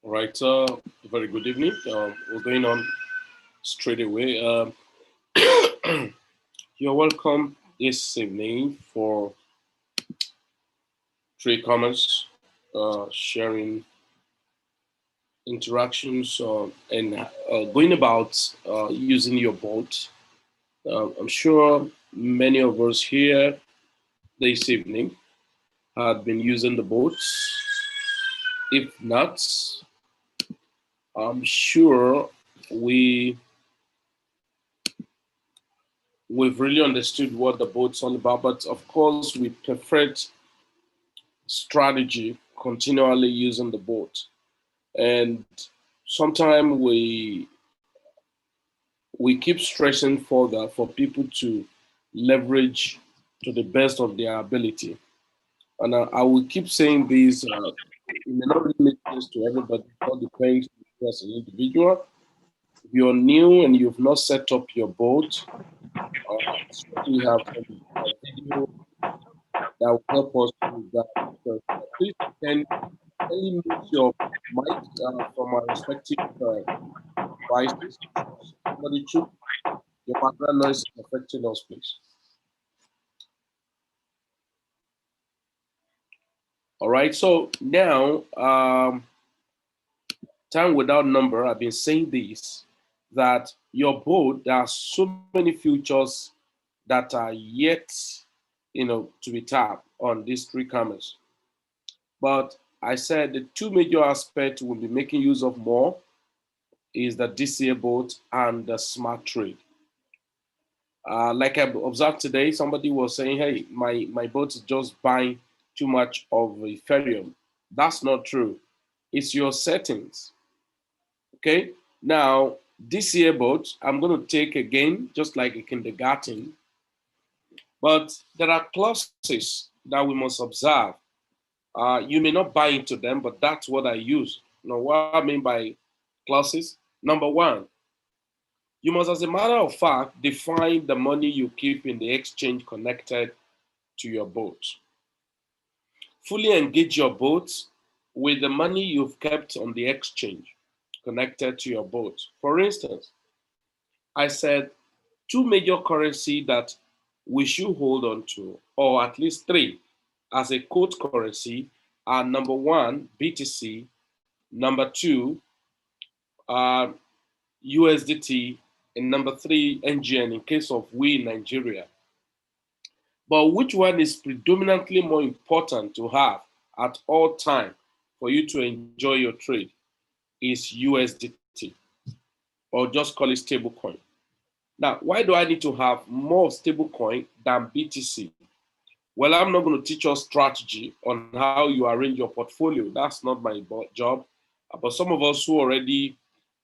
All right, very good evening. We're going on straight away. You're welcome this evening for trade commerce, sharing interactions, and going about using your boat. I'm sure many of us here this evening had been using the boats. If not, I'm sure we we've really understood what the boat's all about. But of course, we preferred strategy continually using the boat, and sometimes we keep stressing further for people to leverage to the best of their ability. And I will keep saying this. It may not really make sense to everybody. It all depends on you as an individual. If you're new and you've not set up your boat, we have some video that will help us with that. So please can kindly mute your mic from our respective devices. Somebody should your background noise is affecting us, please. All right. So now, time without number. I've been saying this that your boat. There are so many features that are yet, to be tapped on these three cameras. But I said the two major aspects we'll be making use of more is the DCA boat and the smart trade. Like I observed today, somebody was saying, "Hey, my boat is just buying too much of Ethereum." That's not true. It's your settings. Okay. Now, DCA boat, I'm going to take again, just like a kindergarten, but there are clauses that we must observe. You may not buy into them, but that's what I use. Now, what I mean by clauses? Number one, you must, as a matter of fact, define the money you keep in the exchange connected to your boat. Fully engage your boat with the money you've kept on the exchange connected to your boat. For instance, I said two major currency that we should hold on to, or at least three, as a quote currency are number one, BTC, number two, uh, USDT, and number three, NGN in case of we in Nigeria. But which one is predominantly more important to have at all time for you to enjoy your trade is USDT, or just call it stablecoin. Now, why do I need to have more stablecoin than BTC? Well, I'm not going to teach us strategy on how you arrange your portfolio. That's not my job. But some of us who already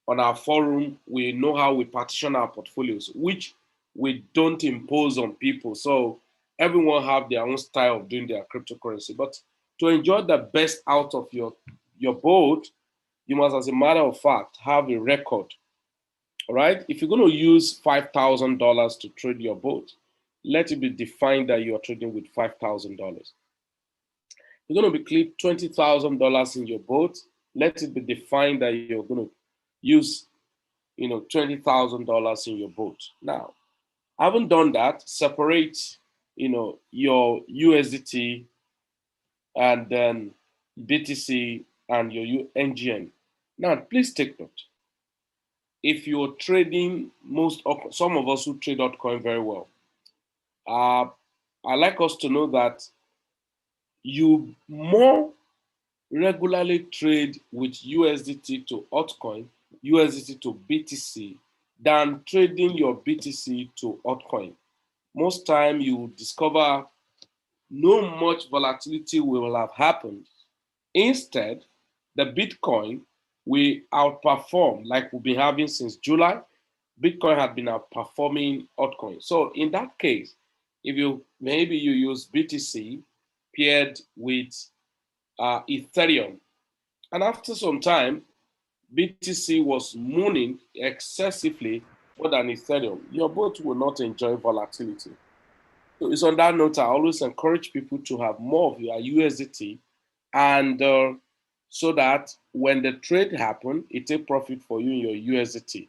on our forum, we know how we partition our portfolios, which we don't impose on people. So everyone have their own style of doing their cryptocurrency. But to enjoy the best out of your boat, you must, as a matter of fact, have a record. All right. If you're going to use $5,000 to trade your boat, let it be defined that you are trading with $5,000. You're going to be clip $20,000 in your boat. Let it be defined that you're going to use, $20,000 in your boat. Now, having done that, separate, your USDT and then BTC and your NGN. Now, please take note. If you're trading some of us who trade altcoin very well, I like us to know that you more regularly trade with USDT to altcoin, USDT to BTC, than trading your BTC to altcoin. Most time you discover no much volatility will have happened. Instead, the Bitcoin will outperform like we've been having since July. Bitcoin had been outperforming altcoins. So in that case, if you maybe you use BTC paired with Ethereum, and after some time, BTC was mooning excessively more than Ethereum, your boat will not enjoy volatility. So it's on that note, I always encourage people to have more of your USDT, and so that when the trade happens, it take profit for you in your USDT.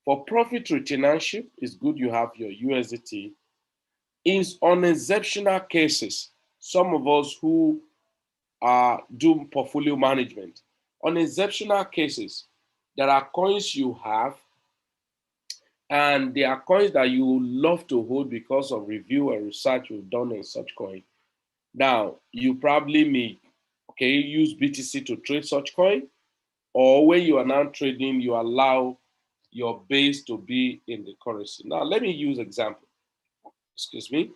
For profit retainership, it's good you have your USDT. Is on exceptional cases, some of us who do portfolio management, on exceptional cases, there are coins you have, and there are coins that you love to hold because of review and research you've done on such coin. Now, you probably may, okay, use BTC to trade such coin, or when you are now trading, you allow your base to be in the currency. Now, let me use example. Excuse me.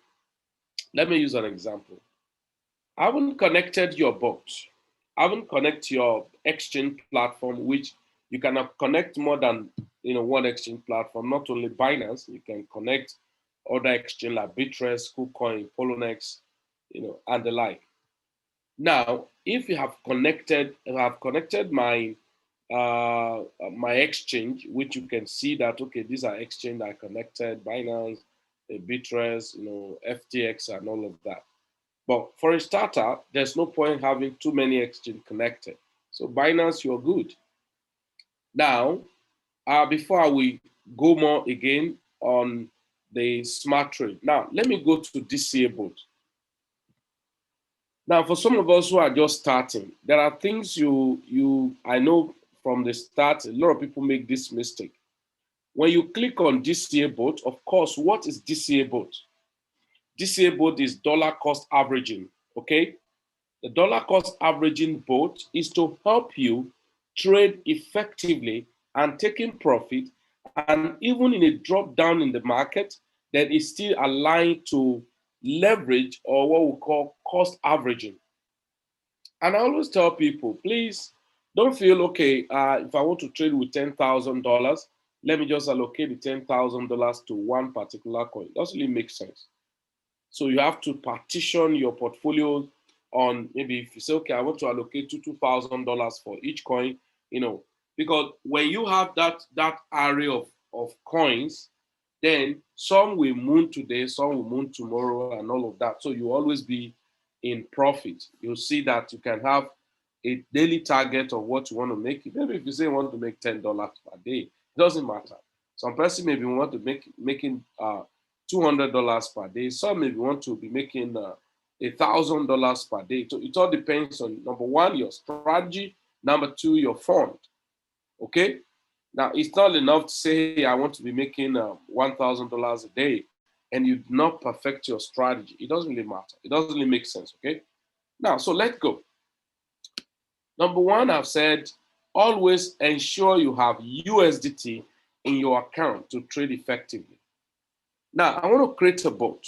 Let me use an example. I haven't connected your boat. I haven't connected your exchange platform, which you can connect more than one exchange platform. Not only Binance, you can connect other exchange like Bittrex, KuCoin, Poloniex, and the like. Now, if you have connected my exchange, which you can see that okay, these are exchange I connected, Binance, Bittrex, FTX, and all of that. But for a starter, there's no point having too many exchange connected. So Binance, you're good. Now, before we go more again on the smart trade, now let me go to DCA board. Now, for some of us who are just starting, there are things I know from the start, a lot of people make this mistake. When you click on DCA board, of course, what is DCA board? DCA board is dollar cost averaging, okay? The dollar cost averaging board is to help you trade effectively and taking profit, and even in a drop down in the market, that is still aligned to leverage or what we call cost averaging. And I always tell people, please don't feel okay. If I want to trade with $10,000, let me just allocate the $10,000 to one particular coin. Doesn't really make sense. So you have to partition your portfolio on, maybe if you say, okay, I want to allocate $2,000 for each coin, because when you have that array of coins, then some will moon today, some will moon tomorrow, and all of that. So you always be in profit. You'll see that you can have a daily target of what you want to make. Maybe if you say you want to make $10 per day, it doesn't matter. Some person maybe want to making $200 per day. Some maybe want to be making $1,000 per day. So it all depends on, number one, your strategy. Number two, your fund. Okay. Now it's not enough to say, hey, I want to be making $1,000 a day, and you do not perfect your strategy. It doesn't really matter. It doesn't really make sense. Okay. Now, so let's go. Number one, I've said always ensure you have USDT in your account to trade effectively. Now, I want to create a bot.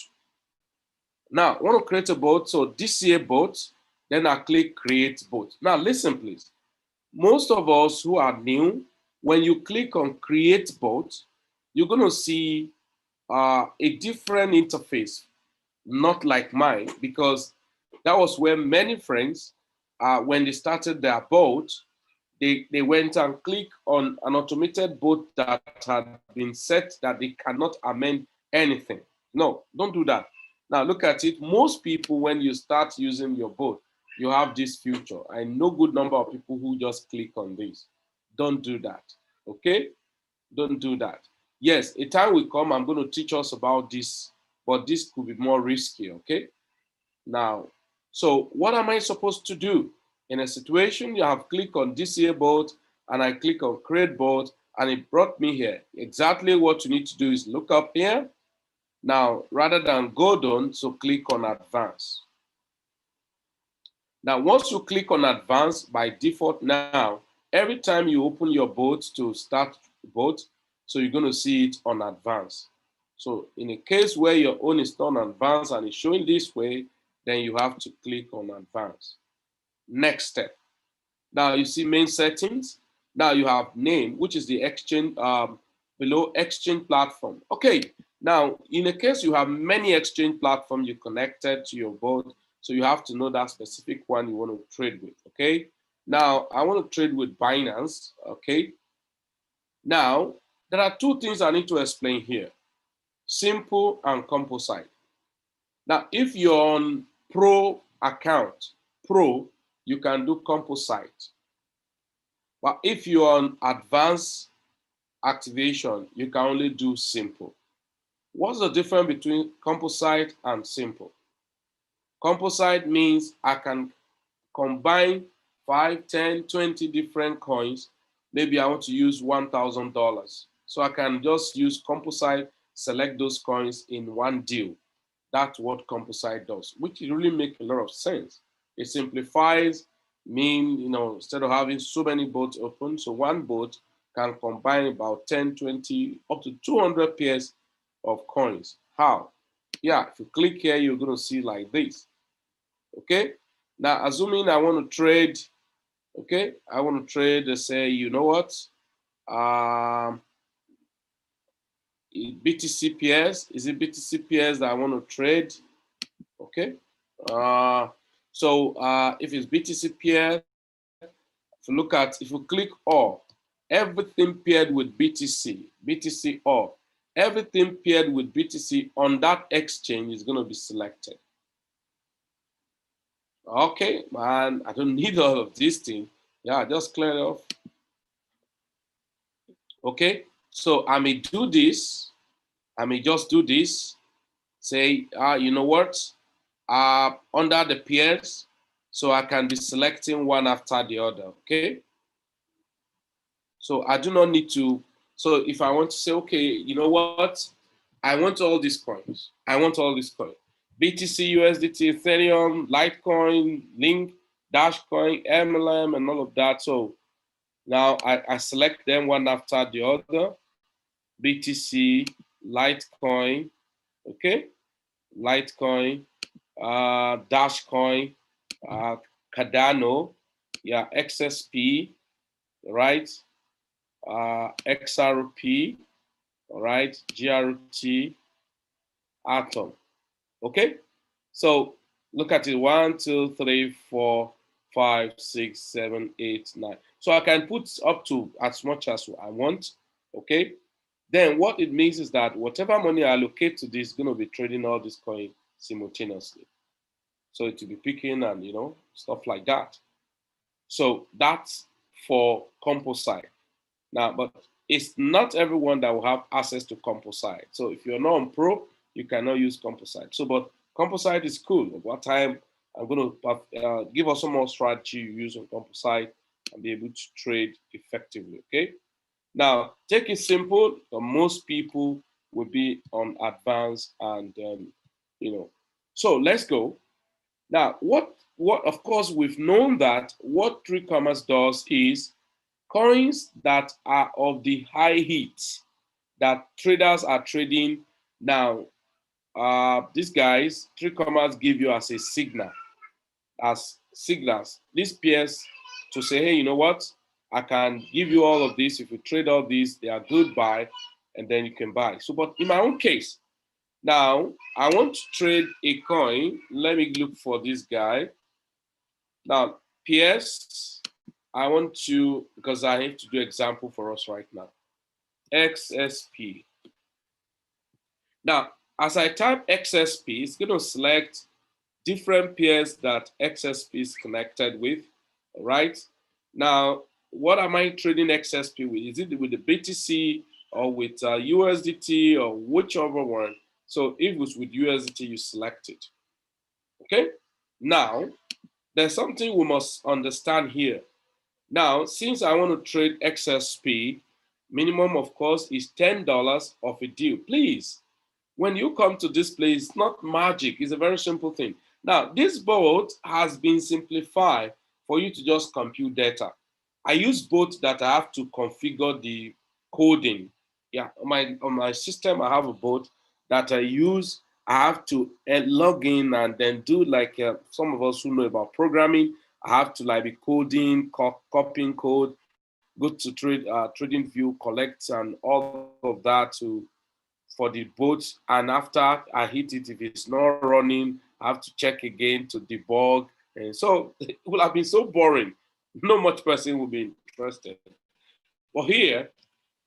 Now, I want to create a bot. So DCA bot, then I click create bot. Now, listen, please. Most of us who are new, when you click on create bot, you're going to see a different interface, not like mine, because that was where many friends, when they started their bot, they went and clicked on an automated bot that had been set that they cannot amend anything. No, don't do that. Now look at it. Most people, when you start using your bot, you have this feature. I know good number of people who just click on this. Don't do that. Okay? Don't do that. Yes, a time will come, I'm going to teach us about this, but this could be more risky. Okay? Now, so what am I supposed to do? In a situation, you have clicked on DCA board and I click on create board and it brought me here. Exactly what you need to do is look up here. Now, rather than go down, so click on advanced. Now, once you click on advanced by default now, every time you open your board to start board, so you're going to see it on advanced. So in a case where your own is not on advanced and it's showing this way, then you have to click on advanced. Next step. Now you see main settings. Now you have name, which is the exchange below exchange platform. Okay, now in a case you have many exchange platforms you connected to your board, so you have to know that specific one you want to trade with. Okay, now I want to trade with Binance. Okay, now there are two things I need to explain here: simple and composite. Now, if you're on Pro account, Pro, you can do composite. But if you're on advanced activation, you can only do simple. What's the difference between composite and simple? Composite means I can combine 5, 10, 20 different coins. Maybe I want to use $1,000. So I can just use composite, select those coins in one deal. That's what composite does, which really makes a lot of sense. It simplifies, instead of having so many boats open, so one boat can combine about 10, 20, up to 200 pairs of coins. How? Yeah, if you click here, you're going to see like this. Okay, now assuming I want to trade, okay, I want to trade, let's say, you know what, BTC pairs. Is it BTC pairs that I want to trade? Okay, if it's BTC pair, if you click all, everything paired with BTC all, everything paired with BTC on that exchange is going to be selected. Okay, man, I don't need all of these things. Yeah, just clear it off. Okay, so I may do this. I may just do this. Say, you know what? Under the pairs, so I can be selecting one after the other. Okay. So I do not need to. So if I want to say, okay, you know what? I want all these coins. I want all these coins. BTC, USDT, Ethereum, Litecoin, Link, Dashcoin, MLM, and all of that. So now I select them one after the other. BTC, Litecoin, okay? Litecoin, Dashcoin, Cardano, yeah, XSP, right? XRP, all right, GRT, Atom. Okay, so look at it: 1, 2, 3, 4, 5, 6, 7, 8, 9. So I can put up to as much as I want. Okay, then what it means is that whatever money I allocate to this is going to be trading all this coin simultaneously. So it will be picking and stuff like that. So that's for composite. Now, but it's not everyone that will have access to composite. So if you're not on Pro, you cannot use composite. So, but composite is cool. What time I'm going to give us some more strategy you use on composite and be able to trade effectively. Okay. Now, take it simple. Most people will be on advanced, and So let's go. Now, what? Of course, we've known that what 3Commas does is coins that are of the high heat that traders are trading now. These guys, 3Commas, give you as a signal, as signals. These pairs to say, hey, you know what? I can give you all of this. If you trade all these, they are good buy, and then you can buy. So, but in my own case, now I want to trade a coin. Let me look for this guy. Now, pairs. I want to, because I have to do example for us right now. XSP. Now, as I type XSP, it's going to select different pairs that XSP is connected with. All right. Now, what am I trading XSP with? Is it with the BTC or with USDT or whichever one? So if it was with USDT, you select it. Okay. Now, there's something we must understand here. Now, since I want to trade XSP, minimum, of course, is $10 of a deal. Please, when you come to this place, it's not magic. It's a very simple thing. Now, this board has been simplified for you to just compute data. I use both that I have to configure the coding. Yeah, on my system, I have a board that I use I have to log in and then do like some of us who know about programming. I have to like be coding, copying code, go to trading view, collect and all of that to for the boat. And after I hit it, if it's not running, I have to check again to debug. And so it would have been so boring. No much person will be interested. But here,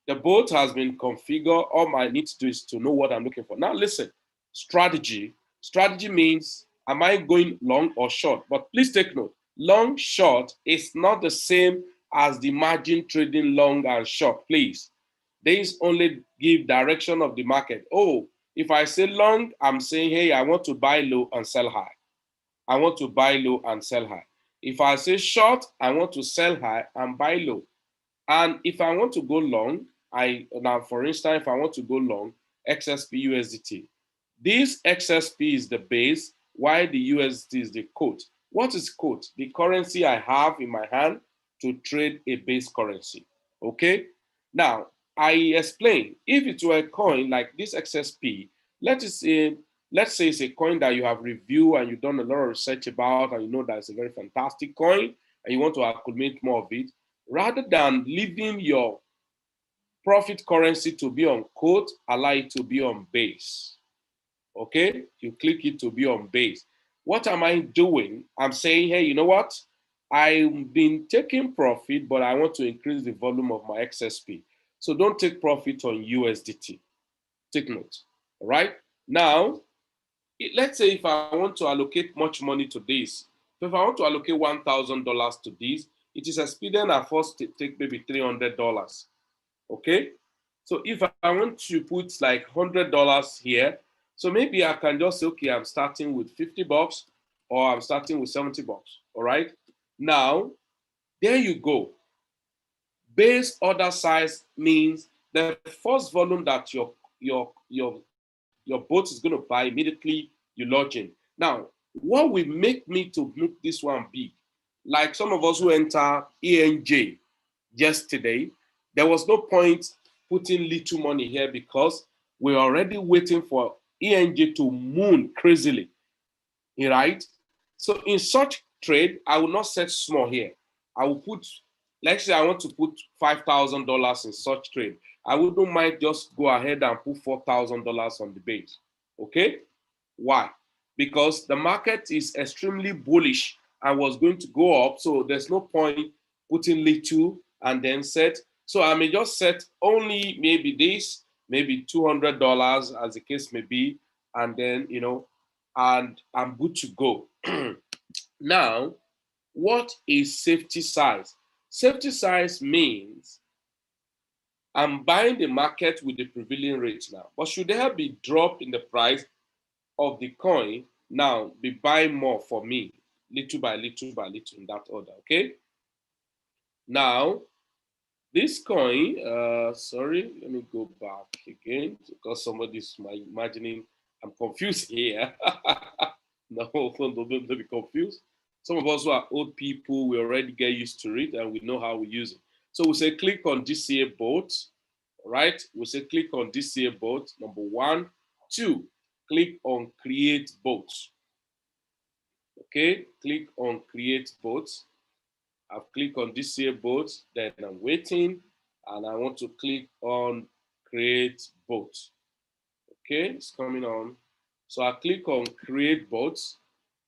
the boat has been configured. All I need to do is to know what I'm looking for. Now, listen, strategy. Strategy means, am I going long or short? But please take note, long, short is not the same as the margin trading long and short, please. These only give direction of the market. Oh, if I say long, I'm saying, hey, I want to buy low and sell high. I want to buy low and sell high. If I say short, I want to sell high and buy low. And if I want to go long, now for instance, if I want to go long, XSP USDT. This XSP is the base, while the USDT is the quote. What is quote? The currency I have in my hand to trade a base currency. Okay? Now, I explain, if it were a coin like this XSP, let's say it's a coin that you have reviewed and you've done a lot of research about, and you know that it's a very fantastic coin, and you want to accumulate more of it, rather than leaving your profit currency to be on quote, allow it to be on base. Okay, you click it to be on base. What am I doing? I'm saying, hey, you know what? I've been taking profit, but I want to increase the volume of my XSP. So don't take profit on USDT. Take note. All right. Now, let's say if I want to allocate much money to this, so if I want to allocate $1,000 to this, it is expedient at first to take maybe $300. Okay. So if I want to put like $100 here, so maybe I can just say, okay, I'm starting with $50 or I'm starting with $70. All right. Now, there you go. Base order size means the first volume that your boat is going to buy immediately you log in. Now, what will make me to make this one big? Like some of us who enter ENJ yesterday, there was no point putting little money here because we're already waiting for ENJ to moon crazily, right? So in such trade, I will not set small here. I will put, let's say I want to put $5,000 in such trade. I wouldn't mind just go ahead and put $4,000 on the base. Okay? Why? Because the market is extremely bullish and was going to go up. So there's no point putting little and then set. So I may just set only maybe this, maybe $200 as the case may be. And then, and I'm good to go. Now, what is safety size? Safety size means I'm buying the market with the prevailing rate now. But should there be drop in the price of the coin, now be buying more for me, little by little by little in that order, okay? Now, this coin, sorry, let me go back again because somebody's imagining I'm confused here. No, don't be confused. Some of us who are old people, we already get used to it and we know how we use it. So we say click on DCA boat, right? We say click on DCA boat, number 1. 2, click on create boat. Okay, click on create boat. I've clicked on DCA boat, then I'm waiting and I want to click on create boat. Okay, it's coming on. So I click on create boat.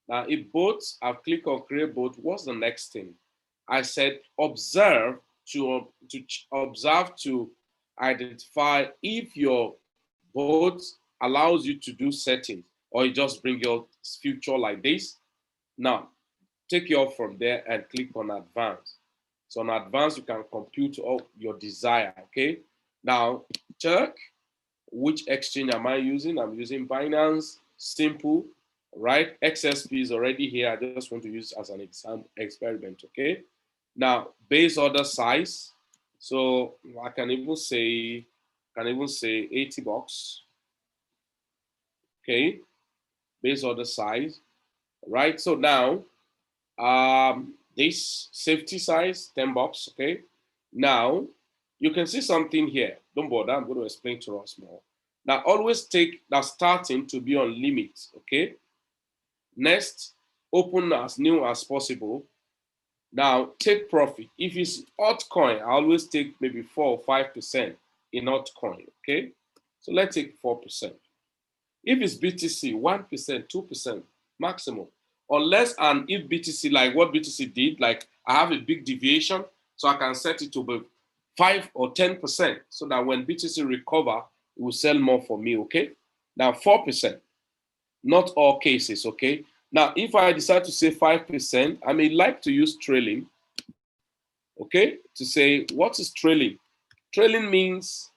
Now, if boats, I've clicked on create boat, what's the next thing? I said observe to observe to identify if your boat allows you to do settings or you just bring your future like this. Now, take you off from there and click on advanced. So on advanced, you can compute all your desire, okay? Now, check which exchange am I using? I'm using Binance, Simple, right? XSP is already here. I just want to use as an experiment, okay? Now, base order size. So I can even say 80 bucks. Okay, base order size, right? So now, this safety size, 10 bucks, okay? Now, you can see something here. Don't bother, I'm going to explain to us more. Now, always take that starting to be on limit, okay? Next, open as new as possible. Now, take profit. If it's altcoin, I always take maybe 4 or 5% in altcoin, okay? So let's take 4%. If it's BTC, 1%, 2% maximum. Unless and if BTC, like what BTC did, like I have a big deviation, so I can set it to be 5 or 10%, so that when BTC recover, it will sell more for me, okay? Now 4%, not all cases, okay? Now, if I decide to say 5%, I may like to use trailing, okay? To say, what is trailing? Trailing means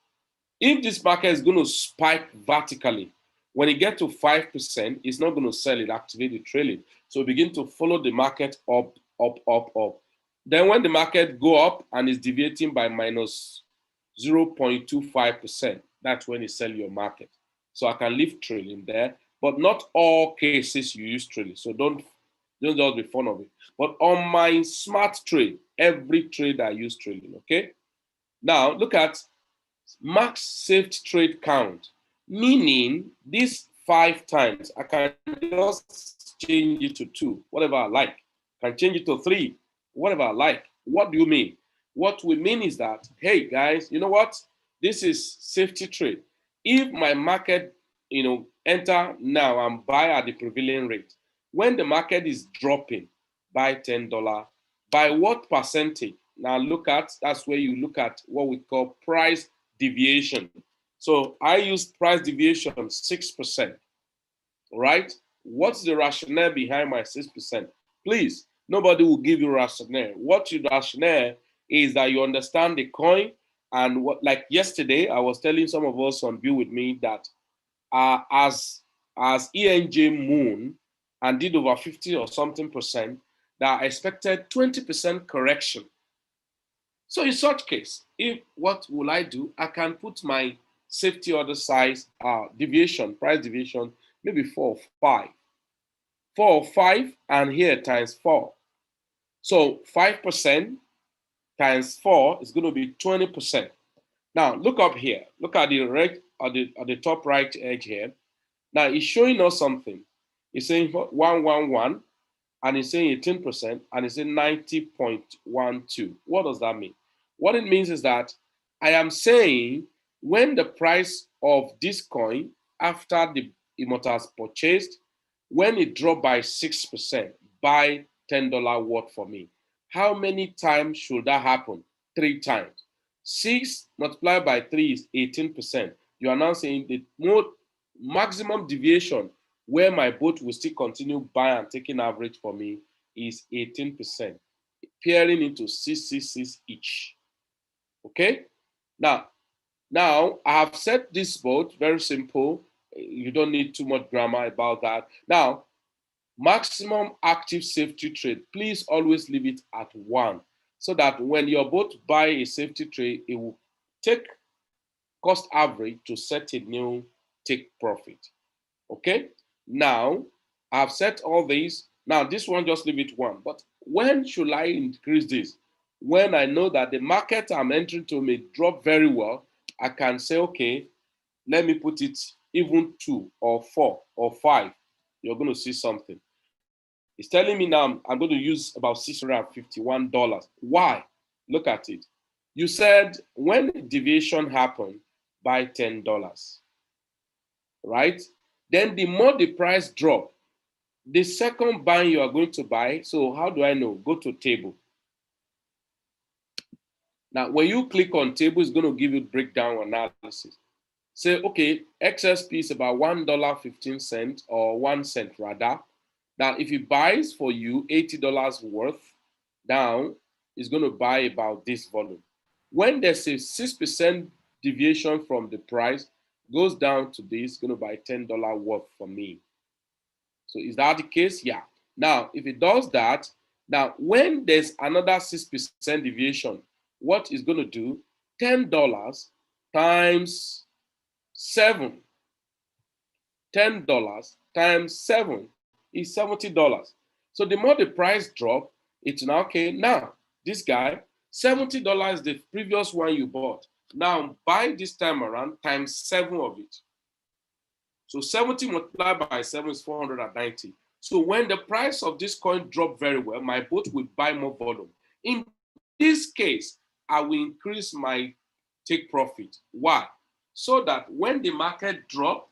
if this market is going to spike vertically, when it gets to 5%, it's not going to sell it, activate the trailing. So begin to follow the market up, up, up, up. Then when the market go up and is deviating by minus 0.25%, that's when you sell your market. So I can leave trailing there, but not all cases you use trailing. So don't just be fun of it. But on my smart trade, every trade I use trailing, okay? Now look at max saved trade count, meaning these 5 times I can just change it to 2, whatever I like. I can change it to 3, whatever I like. What do you mean? What we mean is that, hey guys, you know what? This is safety trade. If my market, enter now and buy at the prevailing rate, when the market is dropping, buy $10. By what percentage? Now look at, that's where you look at what we call price deviation. So I used price deviation 6%, right? What's the rationale behind my 6%? Please, nobody will give you rationale. What your rationale is that you understand the coin, and what, like yesterday, I was telling some of us on View with Me that as ENJ Moon and did over 50 or something percent, that I expected 20% correction. So in such case, if what will I do? I can put my safety order size deviation, price deviation, maybe 4 or 5. 4 or 5, and here times 4. So 5% times 4 is going to be 20%. Now look up here. Look at the right at the top right edge here. Now it's showing us something. It's saying 111, and it's saying 18%, and it's saying 90.12. What does that mean? What it means is that I am saying when the price of this coin after the Immortals purchased, when it dropped by 6%, buy $10 worth for me. How many times should that happen? 3 times. 6 multiplied by 3 is 18%. You are now saying the maximum deviation where my boat will still continue buying and taking average for me is 18%, pairing into 666 each. Okay? Now I have set this boat very simple. You don't need too much grammar about that. Now, maximum active safety trade, please always leave it at 1, so that when your boat buy a safety trade, it will take cost average to set a new take profit. Okay? Now, I've set all these. Now, this one, just leave it 1. But when should I increase this? When I know that the market I'm entering to may drop very well, I can say, okay, let me put it even 2 or 4 or 5. You're going to see something. It's telling me now I'm going to use about $651. Why? Look at it. You said when deviation happened, buy $10, right? Then the more the price drop, the second buy you are going to buy. So how do I know? Go to table. Now, when you click on table, it's going to give you breakdown analysis. Say, okay, XSP is about $1.15 or 1 cent rather. Now, if it buys for you $80 worth, down is going to buy about this volume. When there's a 6% deviation from the price, goes down to this, going to buy $10 worth for me. So is that the case? Yeah. Now, if it does that, now when there's another 6% deviation, what is going to do? $10 times 7. $10 times 7 is $70. So the more the price drop, it's now okay. Now, this guy, $70 is the previous one you bought. Now buy this time around times 7 of it. So 70 multiplied by 7 is 490. So when the price of this coin drop very well, my boat will buy more volume. In this case, I will increase my take profit. Why? So that when the market drop,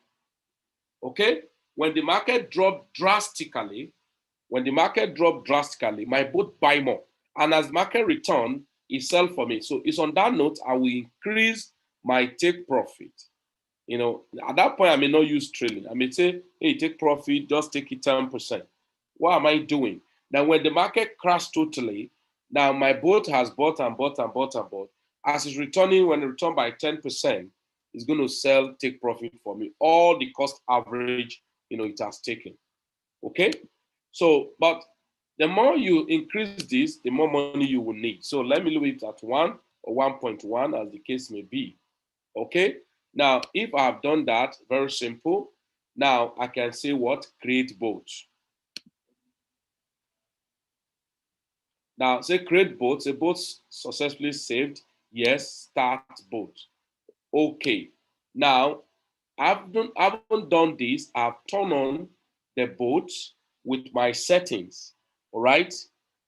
okay, when the market drop drastically, my boat buy more. And as market return, it sell for me. So it's on that note, I will increase my take profit. At that point, I may not use trailing. I may say, hey, take profit, just take it 10%. What am I doing? Now, when the market crashed totally, now my boat has bought and bought and bought and bought. As it's returning, when it return by 10%, it's going to sell, take profit for me. All the cost average, it has taken. Okay? So, but the more you increase this, the more money you will need. So let me leave it at 1 or 1.1 as the case may be. Okay? Now, if I've done that, very simple. Now I can say what? Create boat. Now say create boat. Say boat successfully saved. Yes, start boat. Okay. Now I haven't done this. I've turned on the boat with my settings. All right.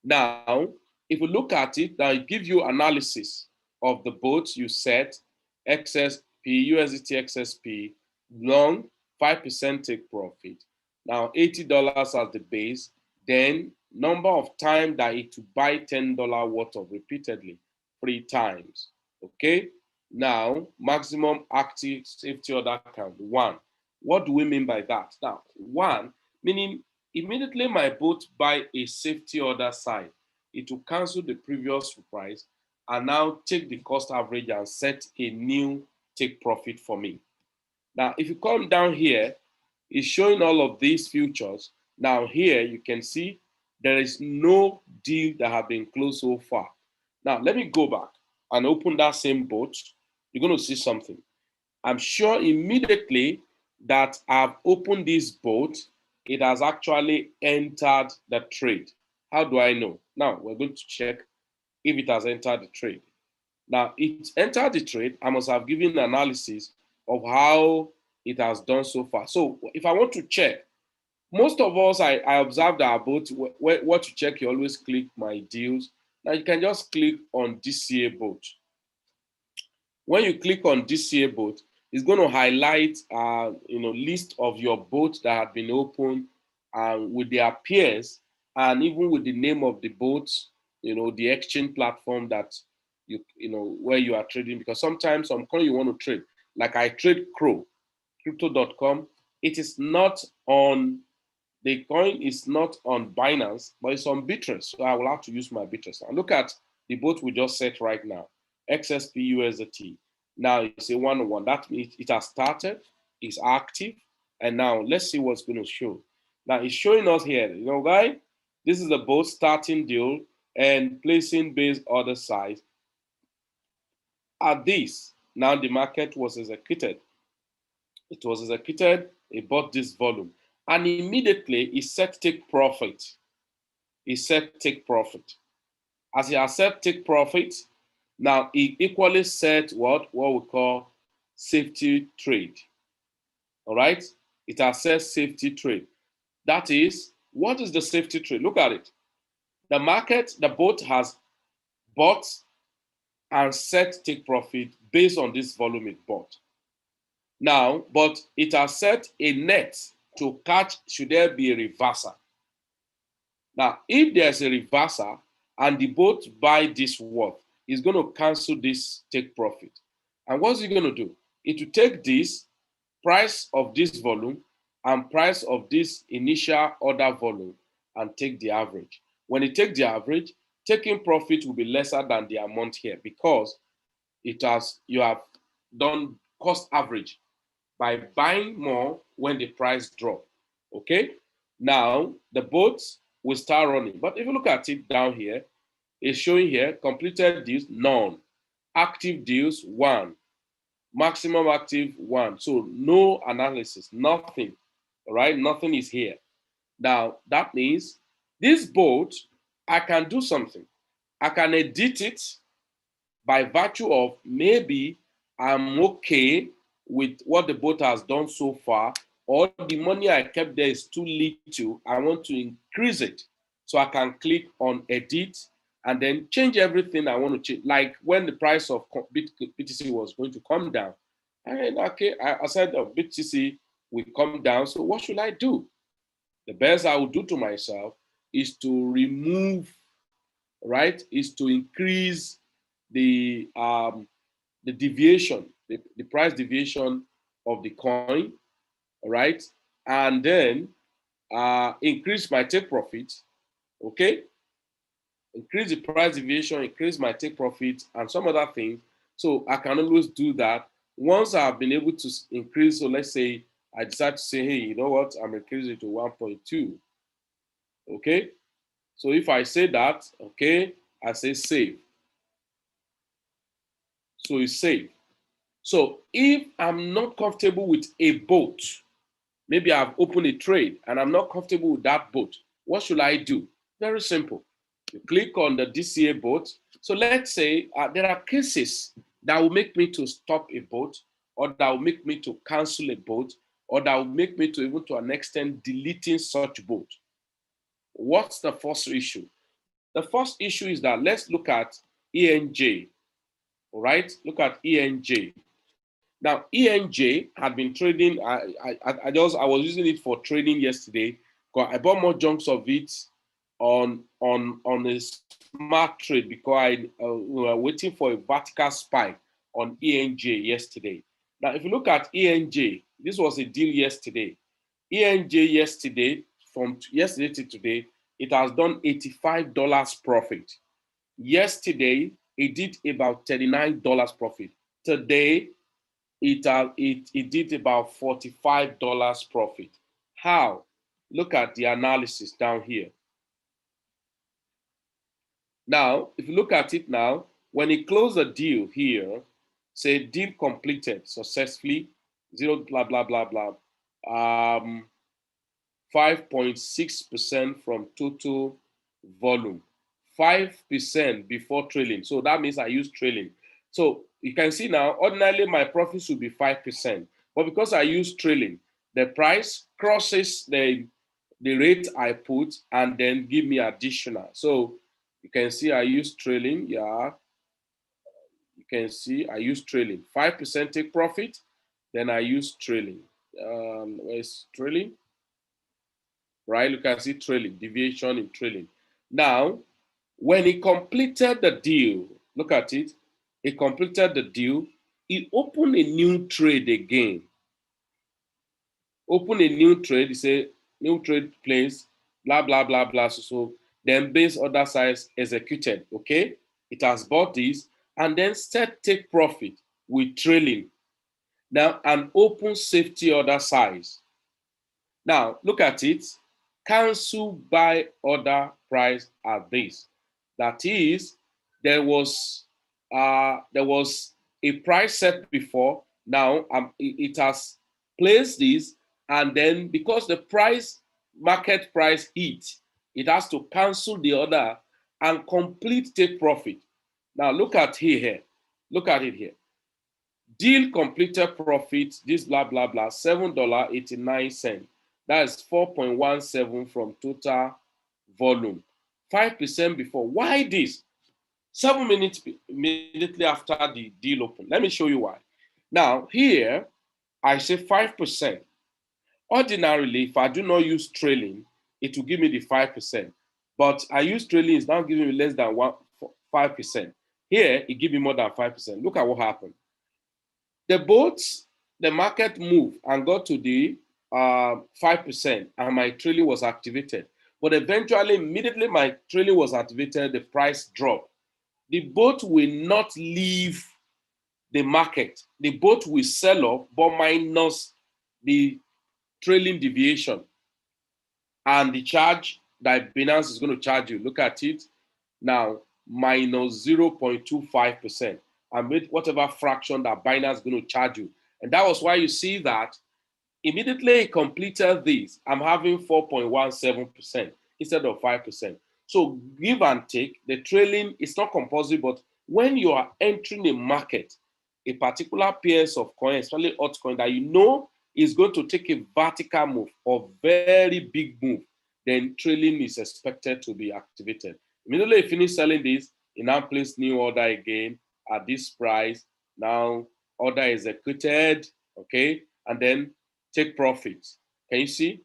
Now, if you look at it, now it gives you analysis of the boat you set, XSP, USDT XSP, long, 5% take profit. Now, $80 as the base, then number of time that it to buy $10 worth of repeatedly, 3 times. Okay. Now, maximum active safety order count, 1. What do we mean by that? Now, 1, meaning immediately my boat buy a safety order side, it will cancel the previous price and now take the cost average and set a new take profit for me. Now, if you come down here, it's showing all of these futures. Now here you can see there is no deal that have been closed so far. Now let me go back and open that same boat. You're going to see something. I'm sure immediately that I've opened this boat, it has actually entered the trade. How do I know? Now we're going to check if it has entered the trade. Now it entered the trade. I must have given analysis of how it has done so far. So if I want to check, most of us, I observed our boat, what to check, you always click my deals. Now you can just click on DCA boat. When you click on DCA boat, it's going to highlight list of your boats that have been opened with their peers and even with the name of the boats, the exchange platform that where you are trading, because sometimes some coin you want to trade, like I trade Crow, crypto.com. It is not on, the coin is not on Binance, but it's on Bittrex. So I will have to use my Bittrex. Now look at the boat we just set right now, XSP USDT. Now it's a 101. That means it has started, it's active, and now let's see what's going to show. Now it's showing us here, guys, this is the boat starting deal and placing base order size. At this, now the market was executed. It was executed, it bought this volume. And immediately it set take profit. It set take profit. As it has set take profit, now it equally set what we call safety trade. All right? It has set safety trade. That is, what is the safety trade? Look at it. The market, the boat has bought and set take profit based on this volume it bought. Now, but it has set a net to catch should there be a reversal. Now, if there's a reversal and the boat buy this worth, it's going to cancel this take profit. And what's it going to do? It will take this price of this volume and price of this initial order volume and take the average. When it takes the average, taking profit will be lesser than the amount here because you have done cost average by buying more when the price drop. Okay? Now, the boats will start running. But if you look at it down here, it's showing here completed deals, none. Active deals, 1. Maximum active, 1. So no analysis, nothing. All right? Nothing is here. Now, that means this boat, I can do something. I can edit it by virtue of maybe I'm okay with what the boat has done so far, or the money I kept there is too little, I want to increase it. So I can click on edit and then change everything I want to change. Like when the price of BTC was going to come down, and okay, I said BTC will come down. So what should I do? The best I will do to myself is to remove, right? Is to increase the deviation, the price deviation of the coin, right? And then increase my take profit, okay? Increase the price deviation, increase my take profit, and some other things. So I can always do that. Once I've been able to increase, so let's say I decide to say, hey, you know what, I'm increasing it to 1.2, okay? So if I say that, okay, I say save. So it's saved. So if I'm not comfortable with a boat, maybe I've opened a trade and I'm not comfortable with that boat, what should I do? Very simple. You click on the DCA boat. So let's say there are cases that will make me to stop a boat, or that will make me to cancel a boat, or that will make me to even to an extent deleting such boat. What's the first issue? The first issue is that let's look at ENJ. All right, look at ENJ. Now, ENJ had been trading. I was using it for trading yesterday. I bought more chunks of it on a smart trade because we were waiting for a vertical spike on ENJ yesterday. Now, if you look at ENJ, this was a deal yesterday. ENJ yesterday, from yesterday to today, it has done $85 profit. Yesterday, it did about $39 profit. Today, it did about $45 profit. How? Look at the analysis down here. Now, if you look at it now, when it closed the deal here, say deal completed successfully, zero blah blah blah blah, 5.6% from total volume, 5% before trailing. So that means I use trailing. So you can see now, ordinarily my profits would be 5%. But because I use trailing, the price crosses the rate I put and then give me additional. So you can see I use trailing. Yeah. You can see I use trailing. 5% take profit. Then I use trailing. Where's trailing? Right? You can see trailing, deviation in trailing. Now, when he completed the deal, look at it, he completed the deal, he opened a new trade again. Open a new trade, he said, new trade place, blah, blah, blah, blah. So then base order size executed, okay? It has bought this and then set take profit with trailing. Now, an open safety order size. Now, look at it. Cancel buy order price at this. That is, there was a price set before. Now it has placed this, and then because the market price hit, it has to cancel the order and complete take profit. Now look at here. Look at it here. Deal completed profit, this blah, blah, blah, $7.89. That's 4.17 from total volume. 5% before. Why this? 7 minutes immediately after the deal open. Let me show you why. Now, here, I say 5%. Ordinarily, if I do not use trailing, it will give me the 5%. But I use trailing, it's now giving me less than 5%. Here, it gives me more than 5%. Look at what happened. The market moved and got to the 5%, and my trailing was activated. But eventually, immediately my trailing was activated, the price dropped. The boat will not leave the market. The boat will sell off, but minus the trailing deviation and the charge that Binance is going to charge you. Look at it now, minus 0.25%. And with whatever fraction that Binance is going to charge you. And that was why you see that immediately he completed this, I'm having 4.17% instead of 5%. So give and take, the trailing is not compulsory, but when you are entering a market, a particular pairs of coins, especially altcoin that you know is going to take a vertical move or very big move, then trailing is expected to be activated. Immediately you finish selling this, you now place new order again at this price. Now order executed, okay, and then take profit. Can you see?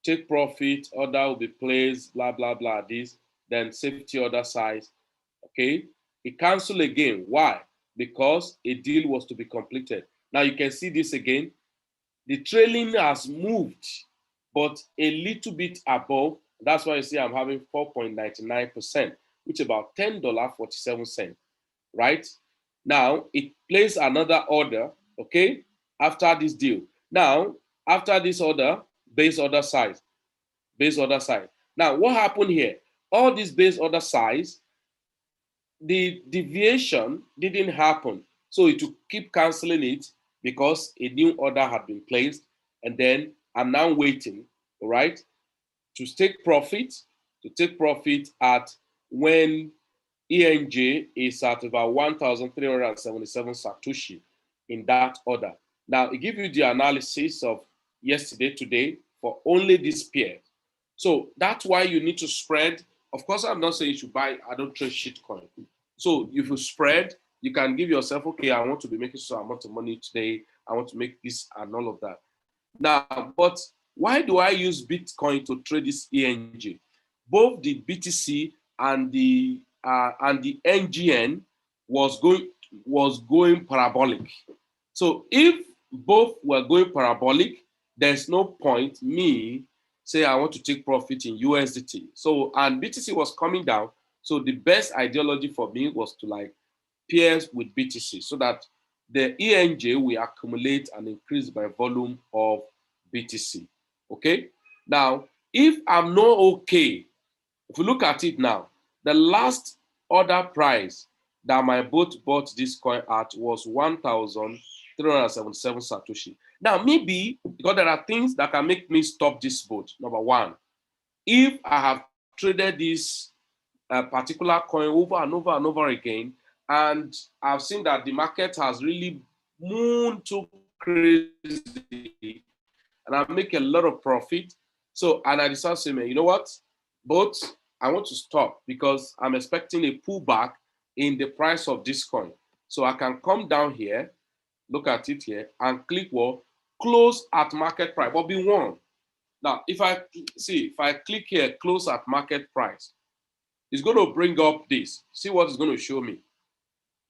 Take profit, order will be placed, blah, blah, blah, this, then safety order size, okay? It cancel again. Why? Because a deal was to be completed. Now you can see this again. The trailing has moved, but a little bit above. That's why you see I'm having 4.99%, which is about $10.47, right? Now it placed another order, okay, after this deal. Now, after this order, base order size, base order size. Now, what happened here? All this base order size, the deviation didn't happen. So it will keep canceling it because a new order had been placed. And then I'm now waiting, all right, to take profit, at when ENJ is at about 1,377 Satoshi in that order. Now, it gives you the analysis of yesterday, today, for only this pair. So that's why you need to spread. Of course, I'm not saying you should buy, I don't trade shitcoin. So if you spread, you can give yourself, okay, I want to be making some amount of money today. I want to make this and all of that. Now, but why do I use Bitcoin to trade this ENJ? Both the BTC and the NGN was going parabolic. So if both were going parabolic, there's no point me say I want to take profit in USDT. So, and BTC was coming down. So the best ideology for me was to like pairs with BTC so that the ENJ will accumulate and increase by volume of BTC. Okay. Now, if I'm not okay, if you look at it now, the last order price that my boat bought this coin at was 1,377 Satoshi. Now, maybe because there are things that can make me stop this boat. Number one, if I have traded this particular coin over and over and over again, and I've seen that the market has really moved too crazy, and I make a lot of profit. So, and I decided to say, man, you know what? But I want to stop because I'm expecting a pullback in the price of this coin. So I can come down here, look at it here, and click what? Close at market price, but be warned. Now, if I click here, close at market price, it's going to bring up this. See what it's going to show me.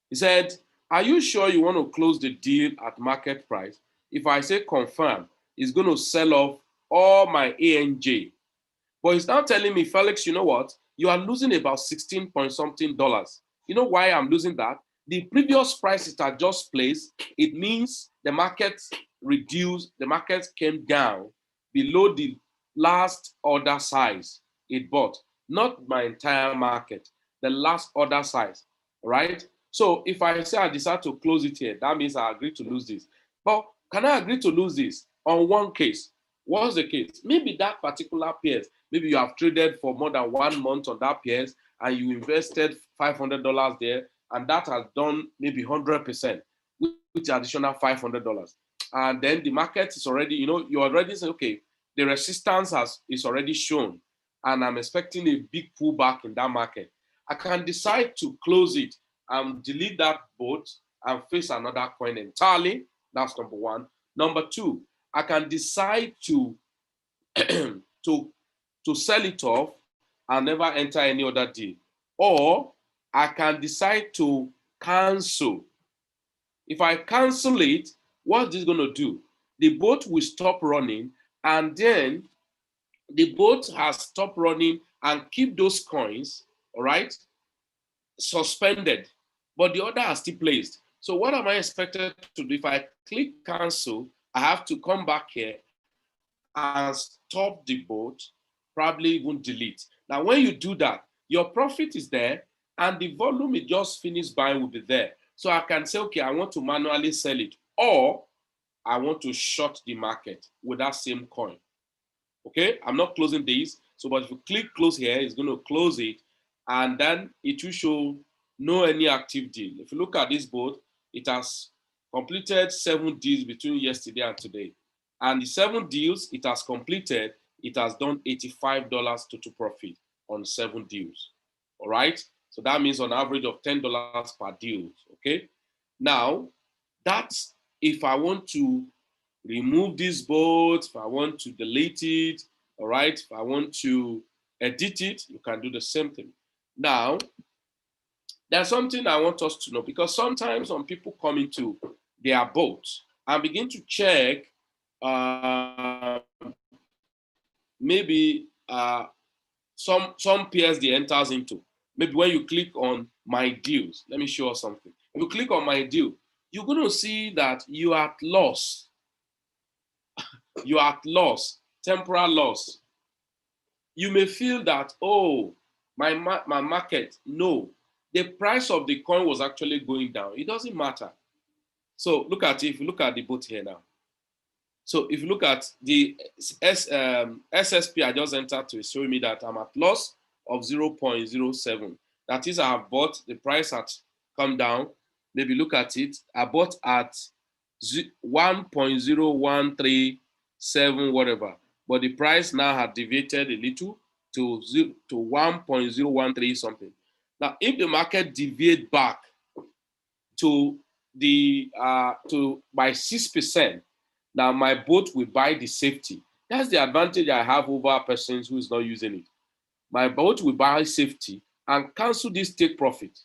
He said, are you sure you want to close the deal at market price? If I say confirm, it's going to sell off all my ANJ. But it's now telling me, Felix, you know what? You are losing about 16 point something dollars. You know why I'm losing that? The previous price it had just placed, it means the market reduced, the market came down below the last order size it bought, not my entire market, the last order size, right? So if I say I decide to close it here, that means I agree to lose this. But can I agree to lose this on one case? What's the case? Maybe that particular pairs, maybe you have traded for more than 1 month on that pairs and you invested $500 there, and that has done maybe 100%, which additional $500. And then the market is already, you already say, okay, the resistance is already shown, and I'm expecting a big pullback in that market. I can decide to close it and delete that boat and face another coin entirely. That's number one. Number two, I can decide to to sell it off and never enter any other deal. Or I can decide to cancel. If I cancel it, what's this going to do? The boat will stop running, and then the boat has stopped running and keep those coins, all right, suspended, but the order has still placed. So what am I expected to do? If I click cancel, I have to come back here and stop the boat, probably even delete. Now, when you do that, your profit is there and the volume it just finished buying will be there. So I can say, okay, I want to manually sell it, or I want to short the market with that same coin. Okay, I'm not closing this. So, but if you click close here, it's going to close it, and then it will show no any active deal. If you look at this boat, it has completed 7 deals between yesterday and today. And the 7 deals it has completed, it has done $85 total profit on 7 deals. All right. So that means on average of $10 per deal. Okay. Now, that's if I want to remove this boat, if I want to delete it, all right. If I want to edit it, you can do the same thing. Now, there's something I want us to know, because sometimes when people come into their boat and begin to check maybe some pairs they enters into. Maybe when you click on my deals, let me show you something. If you click on my deal, you're going to see that you are at loss. You are at loss, temporal loss. You may feel that, oh, my market. No, the price of the coin was actually going down. It doesn't matter. So look at it. If you look at the boat here now. So if you look at the SSP I just entered to, it's showing me that I'm at loss of 0.07. That is, I have bought, the price had come down. Maybe look at it. I bought at 1.0137 whatever. But the price now had deviated a little to 1.013 something. Now, if the market deviate back to the by 6%, now my boat will buy the safety. That's the advantage I have over persons who is not using it. My boat will buy safety and cancel this take profit.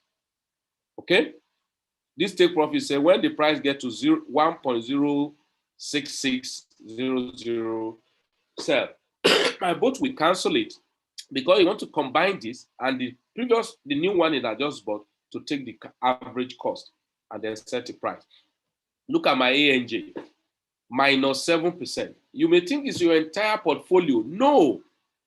Okay? This take profit say when the price get to 1.06600, sell. My boat will cancel it because you want to combine this and the new one that I just bought to take the average cost and then set the price. Look at my ANJ. Minus 7%. You may think it's your entire portfolio. No,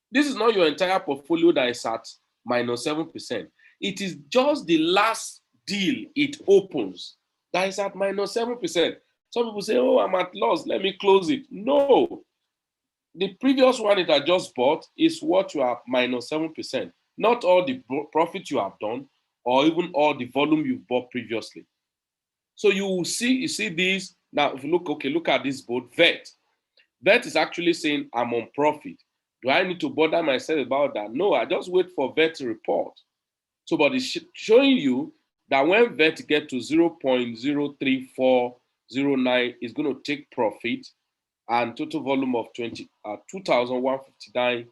this is not your entire portfolio that is at minus 7%. It is just the last deal it opens that is at minus 7%. Some people say, oh, I'm at loss, let me close it. No, the previous one that I just bought is what you are minus 7%. Not all the profit you have done or even all the volume you've bought previously. So you see this. Now, if you look at this boat, VET. VET is actually saying I'm on profit. Do I need to bother myself about that? No, I just wait for VET to report. So, but it's showing you that when VET get to 0.03409, it's going to take profit and total volume of 2,159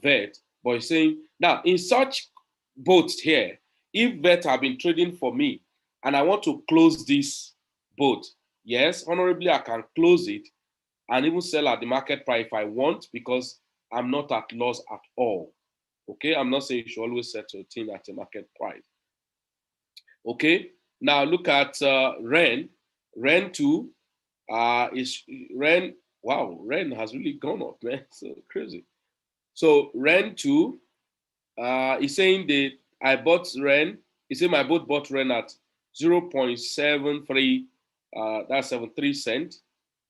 VET. But it's saying, now, in such boats here, if VET have been trading for me and I want to close this boat, yes, honorably, I can close it and even sell at the market price if I want, because I'm not at loss at all. Okay, I'm not saying you should always set your thing at a market price. Okay, now look at REN. REN 2 is REN. Wow, REN has really gone up, man. So crazy. So REN 2 is saying that I bought REN. He said my boat bought REN at 0.73. That's 73 cents.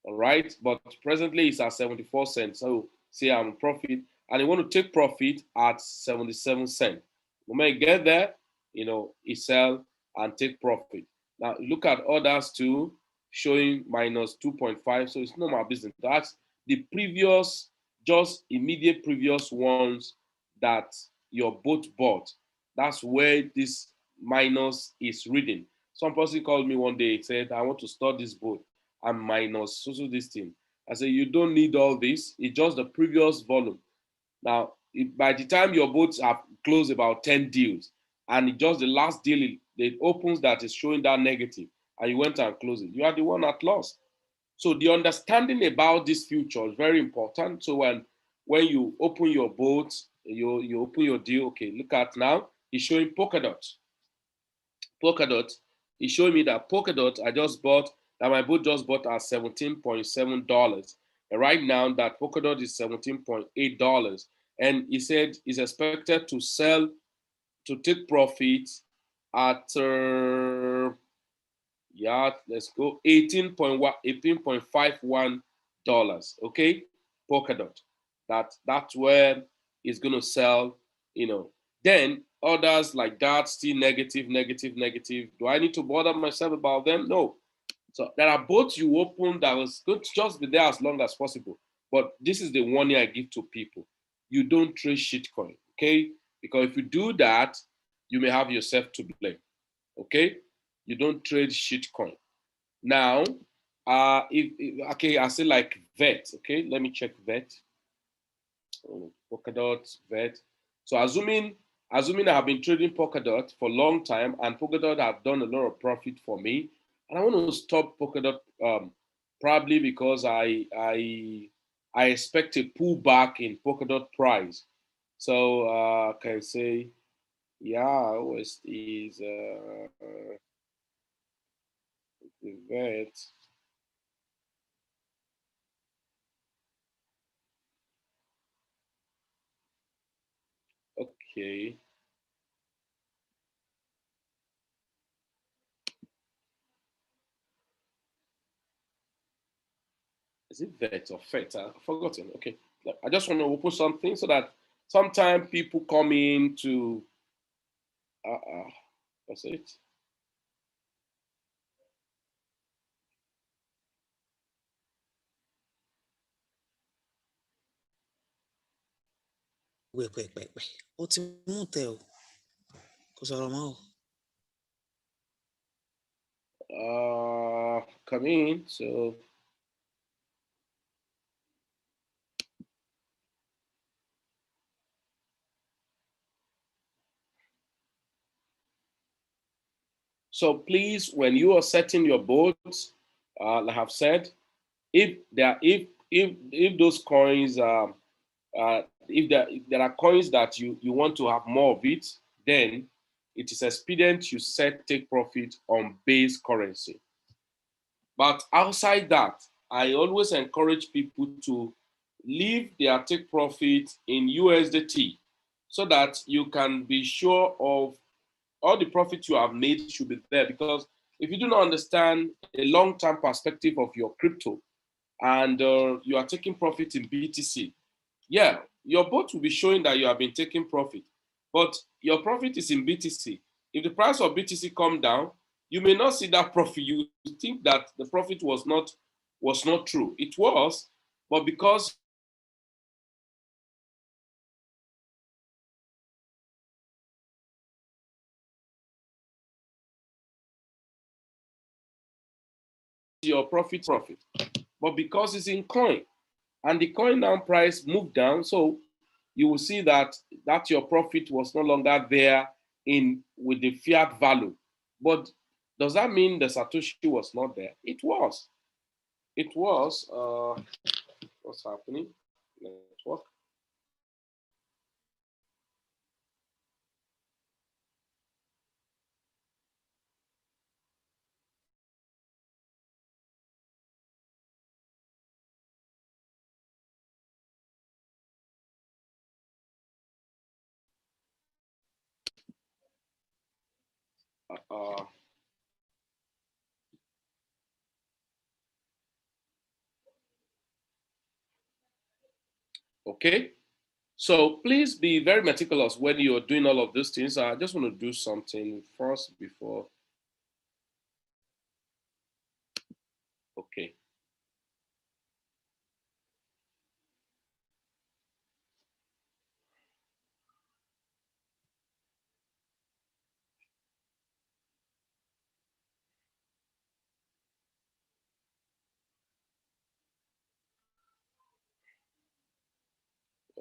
All right, but presently it's at 74 cents. So say I'm profit, and you want to take profit at 77 cents. When you get there, you sell and take profit. Now look at others too, showing minus 2.5. So it's not my business. That's the previous, just immediate previous ones that your boat bought. That's where this minus is reading. Some person called me one day, said, I want to store this boat. I'm minus so this thing. I said, you don't need all this. It's just the previous volume. Now, by the time your boats have closed about 10 deals, and it's just the last deal it opens that is showing that negative, and you went and closed it, you are the one at loss. So the understanding about this future is very important. So when you open your boat, you open your deal. Okay, look at now. It's showing Polkadot. Polkadot is showing me that Polkadot I just bought, that my boat just bought at $17.7. And right now that Polkadot is $17.8. And he said he's expected to sell, to take profit at let's go $18.51. Okay, Polkadot. That's where it's gonna sell, Then others like that, still negative. Do I need to bother myself about them? No. So there are boats you open that was going to just be there as long as possible. But this is the warning I give to people. You don't trade shitcoin, okay? Because if you do that, you may have yourself to blame, okay? You don't trade shitcoin. Now, okay, I say like vet, okay? Let me check vet. Polkadot, vet. So assuming I have been trading Polkadot for a long time and Polkadot have done a lot of profit for me, and I want to stop Polkadot probably because I expect a pullback in Polkadot price. So can I say yeah, always is the vet. Okay, is it vet or fet? I've forgotten. Okay, I just want to open something so that sometimes people come in to that's it. Pẹ̀pẹ̀pẹ̀pẹ̀. Ó ti mú tẹ o, kò sọ̀rọ̀ mọ́ o. Come in. So please, when you are setting your boats, like I've said, if there if those coins if there are coins that you want to have more of it, then it is expedient you set take profit on base currency. But outside that, I always encourage people to leave their take profit in USDT so that you can be sure of all the profit you have made should be there. Because if you do not understand a long-term perspective of your crypto and you are taking profit in BTC, yeah, your bot will be showing that you have been taking profit, but your profit is in BTC. If the price of BTC come down, you may not see that profit. You think that the profit was not true. It was, but because your profit, but because it's in coin, and the coin now price moved down, so you will see that your profit was no longer there in with the fiat value. But does that mean the Satoshi was not there? It was. It was. What's happening? Network. Uh, okay. So please be very meticulous when you're doing all of these things. I just want to do something first before. Okay.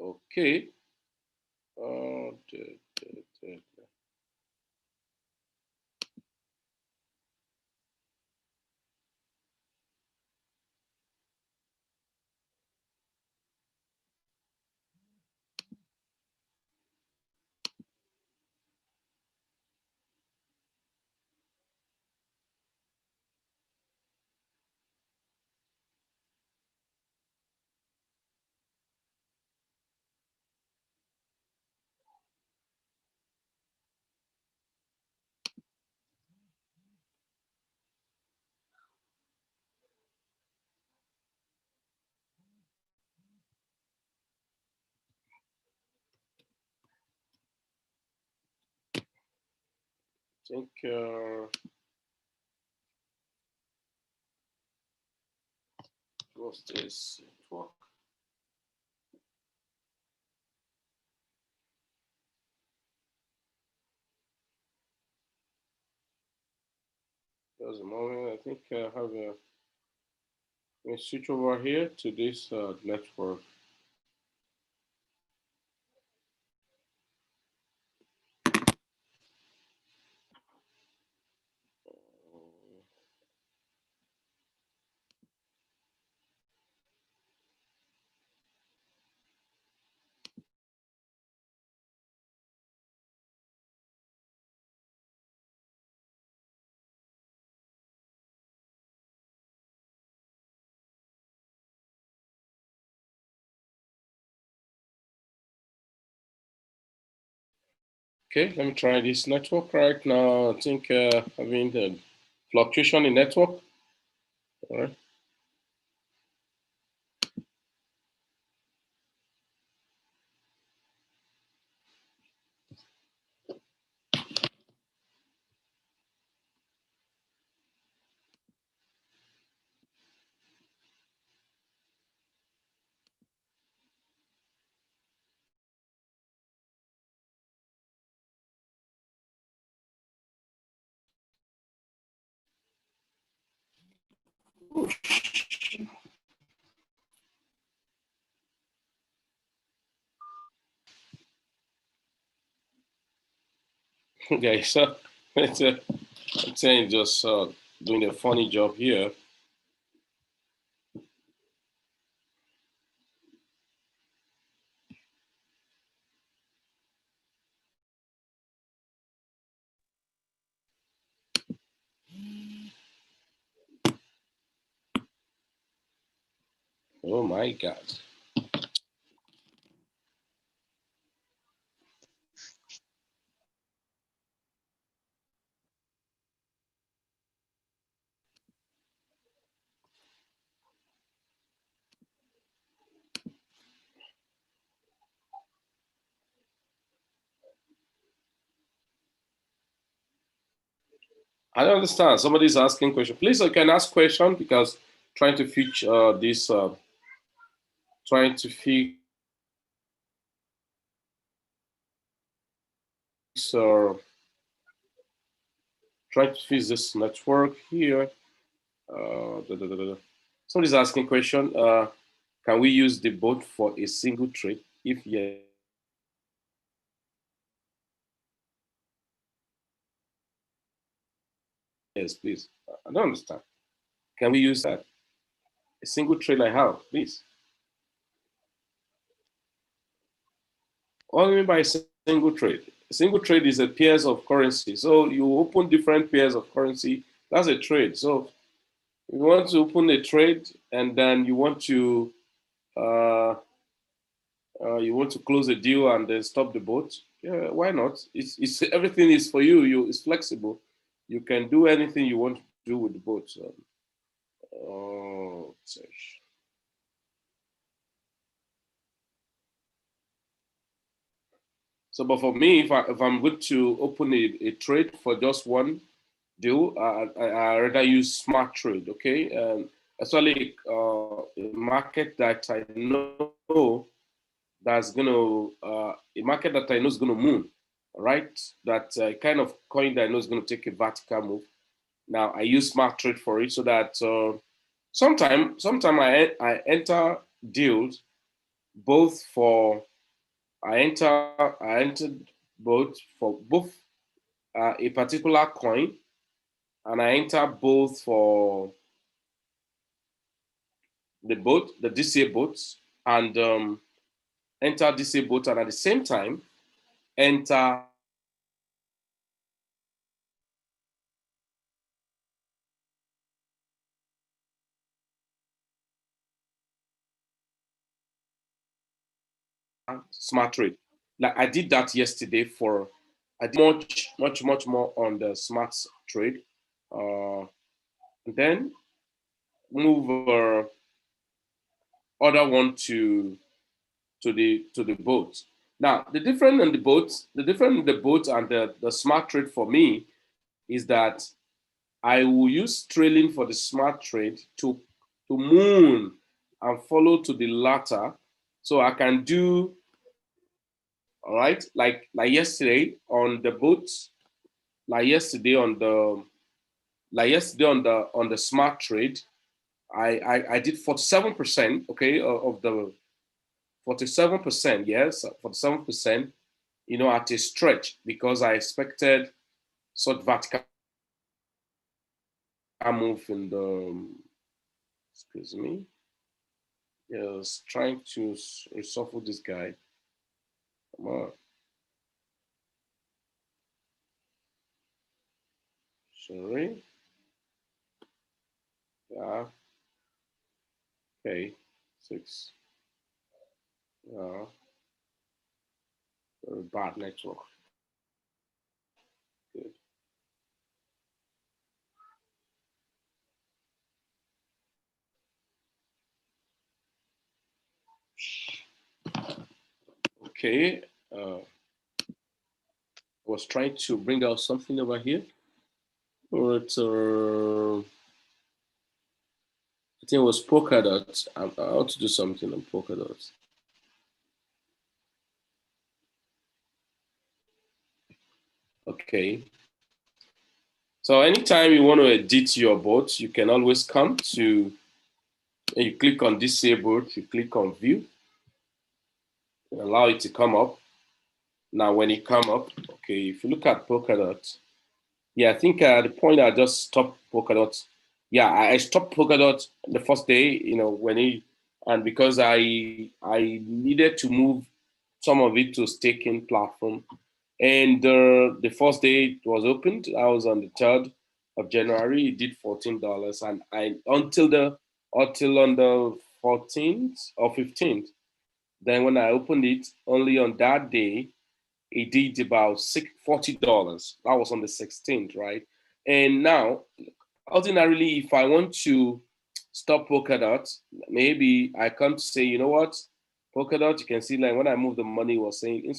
Okay. Uh, d- d- think. What's this network? Just a moment. I think I have a. Let me switch over here to this network. Okay, let me try this network right now. I think having the fluctuation in network. All right. Okay, so it's, I'm saying just doing a funny job here. Oh my God. I don't understand. Somebody's asking question. Please, you can ask question because trying to fix this, trying to fix uh, trying to fix this network here. Da, da, da, da. Somebody's asking question. Can we use the bot for a single trade? If yes, please. I don't understand. Can we use that? A single trade I have, please. What do you mean by single trade? A single trade is a pairs of currency. So you open different pairs of currency. That's a trade. So you want to open a trade and then uh, you want to close a deal and then stop the boat. Yeah, why not? It's everything is for you. It's flexible. You can do anything you want to do with the boat. So, oh, so, but for me, if I'm going to open a trade for just one deal, I rather use smart trade. Okay, actually, a market that I know that's gonna a market that I know is gonna move, right? That kind of coin that I know is gonna take a vertical move. Now I use smart trade for it so that sometime I enter deals both for I entered both for both a particular coin and I enter both for the boat, the DCA boats, and enter DCA boat, and at the same time enter smart trade. Like I did that yesterday for I did much more on the smart trade. Uh, then move other one to the boat. Now the difference in the boat and the smart trade for me is that I will use trailing for the smart trade to moon and follow to the latter. So I can do, all right, like yesterday on the boats, like yesterday on the on the smart trade, I did 47%, okay, of the 47%, yes, 47%, at a stretch because I expected such vertical move in the, excuse me, yes, trying to reshuffle this guy. Come on, sorry, yeah, okay, 6, yeah, very bad network, good. Okay, was trying to bring out something over here. But I think it was Polkadot. I ought to do something on Polkadot. Okay. So anytime you want to edit your bot, you can always come to, and you click on disable, you click on view, and allow it to come up. Now, when it come up, okay, if you look at Polkadot, yeah, I think the point I just stopped Polkadot. Yeah, I stopped Polkadot the first day, when it, and because I needed to move some of it to staking platform, and the first day it was opened, I was on the 3rd of January. It did $14, and I until on the 14th or 15th. Then when I opened it, only on that day it did about $40. That was on the 16th, right? And now, ordinarily, if I want to stop Polkadot, maybe I come to say, you know what, Polkadot, you can see like when I move the money, it was saying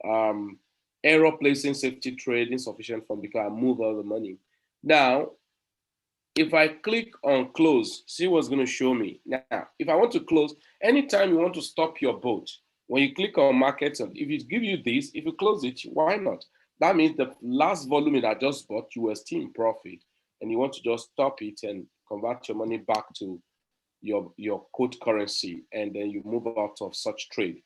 um, error placing safety trade insufficient fund because I move all the money. Now, if I click on close, see what's going to show me. Now, if I want to close, anytime you want to stop your boat, when you click on markets, if it give you this, if you close it, why not? That means the last volume that I just bought, you were still in profit, and you want to just stop it and convert your money back to your quote currency, and then you move out of such trade.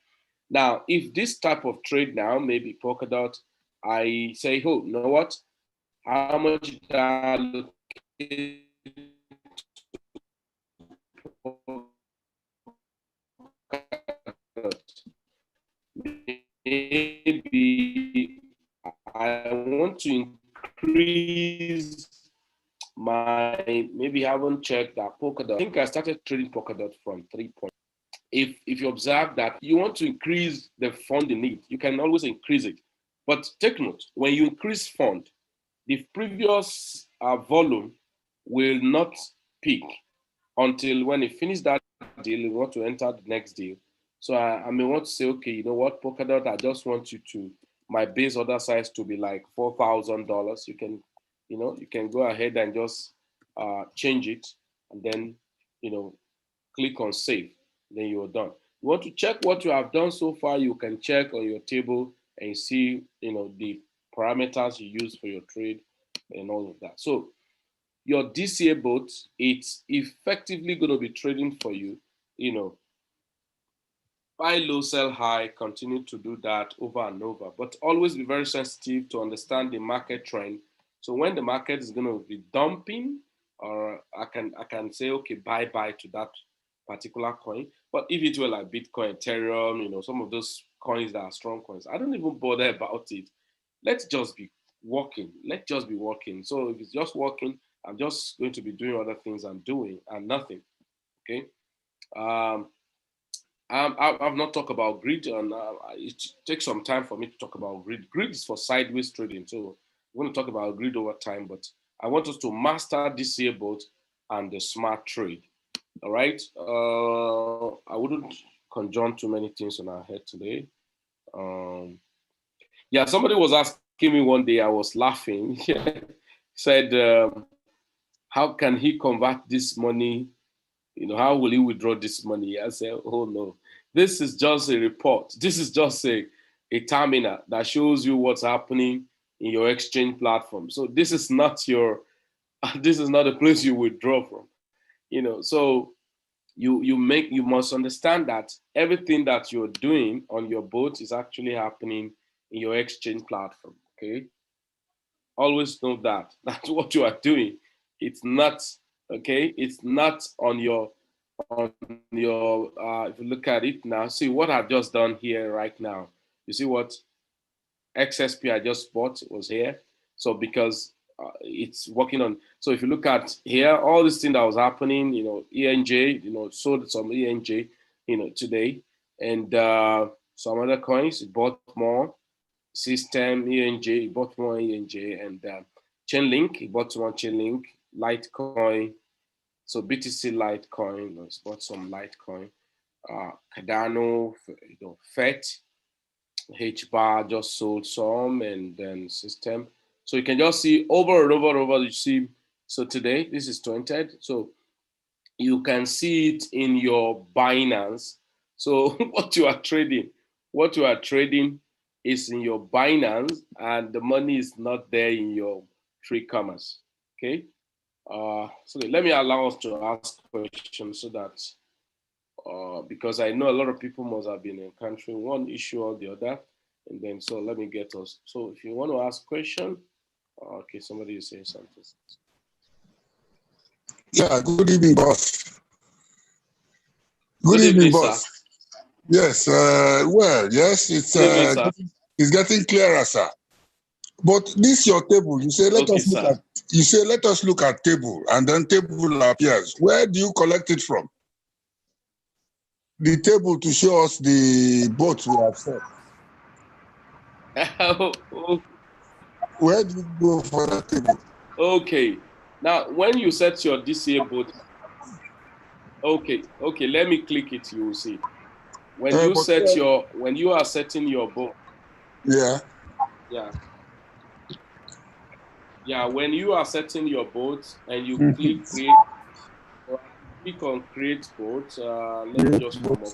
Now, if this type of trade now, maybe Polkadot, I say, oh, you know what? How much did I allocate maybe I want to increase maybe I haven't checked that Polkadot. I think I started trading Polkadot from 3 point. If you observe that you want to increase the fund in it, you can always increase it. But take note, when you increase fund, the previous volume will not peak until when you finish that deal, you want to enter the next deal. So I may want to say, okay, you know what, Polkadot, I just want you to my base order size to be like $4,000. You can go ahead and just change it, and then click on save. Then you're done. You want to check what you have done so far, you can check on your table and see the parameters you use for your trade and all of that. So your DCA bot, it's effectively going to be trading for you, buy low, sell high, continue to do that over and over, but always be very sensitive to understand the market trend. So when the market is going to be dumping, or I can say, okay, bye to that particular coin. But if it were like Bitcoin, Ethereum, some of those coins that are strong coins, I don't even bother about it. Let's just be working. Let's just be working. So if it's just working, I'm just going to be doing other things I'm doing and nothing. Okay. Um, I've not talked about grid, and it takes some time for me to talk about grid. Grid is for sideways trading, so we're going to talk about grid over time. But I want us to master DCA bot and the smart trade. All right. I wouldn't conjoin too many things on our head today. Yeah, somebody was asking me one day. I was laughing. Said, "How can he convert this money how will you withdraw this money? I said, oh no, this is just a report. This is just a terminal that shows you what's happening in your exchange platform. So this is not this is not a place you withdraw from. So you must understand that everything that you're doing on your boat is actually happening in your exchange platform. Okay, always know that that's what you are doing. It's not okay. It's not on your if you look at it now. See what I've just done here right now. You see what XSP I just bought was here. So because it's working on. So if you look at here, all this thing that was happening, ENJ, sold some ENJ, today, and some other coins, bought more. System ENJ, bought more ENJ, and Chainlink, bought more Chainlink, Litecoin. So BTC Litecoin, bought some Litecoin. Cardano, FET, HBAR just sold some, and then System. So you can just see over and over and over. You see, so today this is 20th. So you can see it in your Binance. So what you are trading is in your Binance, and the money is not there in your Tree Commerce. Okay. So let me allow us to ask questions so that because I know a lot of people must have been encountering one issue or the other, and then so let me get us. So if you want to ask question, okay, somebody is saying something. Yeah, good evening, boss. Good evening, boss. Sir. Yes, yes, it's getting clearer, sir. But this your table. You say let us look at table, and then table appears. Where do you collect it from? The table to show us the boats we have set. Where do you go for that table? Okay. Now, when you set your DCA boat, okay, let me click it. You will see. When you are setting your boat. Yeah. When you are setting your boat and you click on create boat, let me just come up.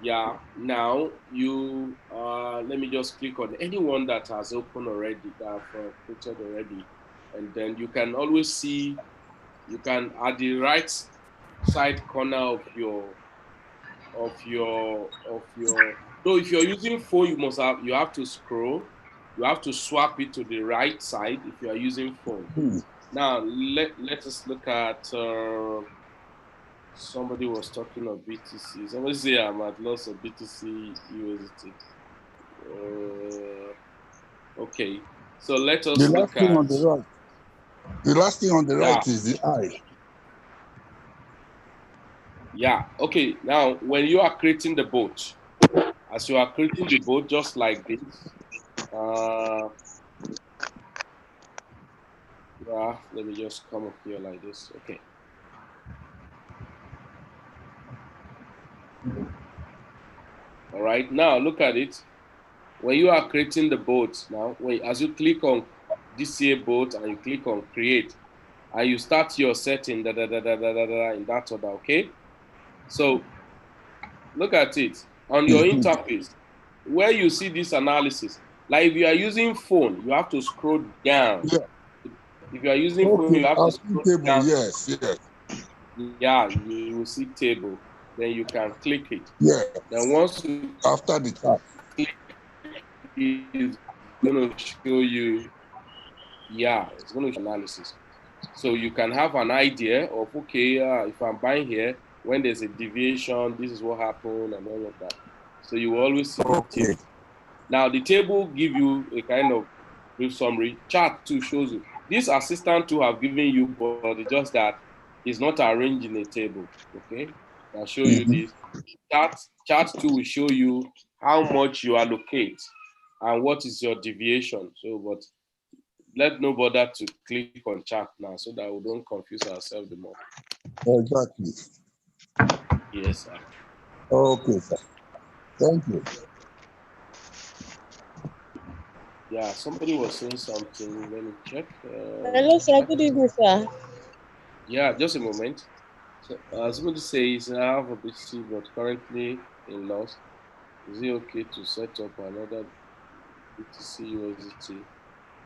Yeah, now you let me just click on anyone that has opened already, that have created already, and then you can always see. You can at the right side corner of your. So if you're using phone, you have to scroll. You have to swap it to the right side if you are using phone. Now let us look at. Somebody was talking of BTC. Somebody say I'm at loss of BTC USDT. Okay, so let us look at. On the right. The last thing on the right is the eye. Yeah. Okay. Now, when you are creating the boat, as you are creating the boat, just like this. Let me just come up here like this. Okay. All right. Now look at it. When you are creating the boat, now as you click on DCA boat and you click on create, and you start your setting in that order. Okay. So look at it on your interface where you see this analysis. Like if you are using phone, you have to scroll down. Yeah. If you are using phone, you have to scroll table, down. Yes. Yeah, you will see table. Then you can click it. Yeah. Then once you after the chart, it's going to show you. Yeah, it's going to show analysis. So you can have an idea of okay, if I'm buying here, when there's a deviation, this is what happened and all of that. So you will always see the table. Now the table give you a kind of brief summary. Chart 2 shows you. This assistant 2 have given you, but it's just that it's not arranged in a table. Okay, I'll show you this. Chart 2 will show you how much you allocate and what is your deviation. So, but let no bother to click on chart now so that we don't confuse ourselves the more. Exactly. Yes, sir. Okay, sir. Thank you. Yeah, somebody was saying something. Let me check. Hello, sir. Good evening, sir. Yeah, just a moment. Somebody says I have a BTC but currently in loss. Is it okay to set up another BTC USDT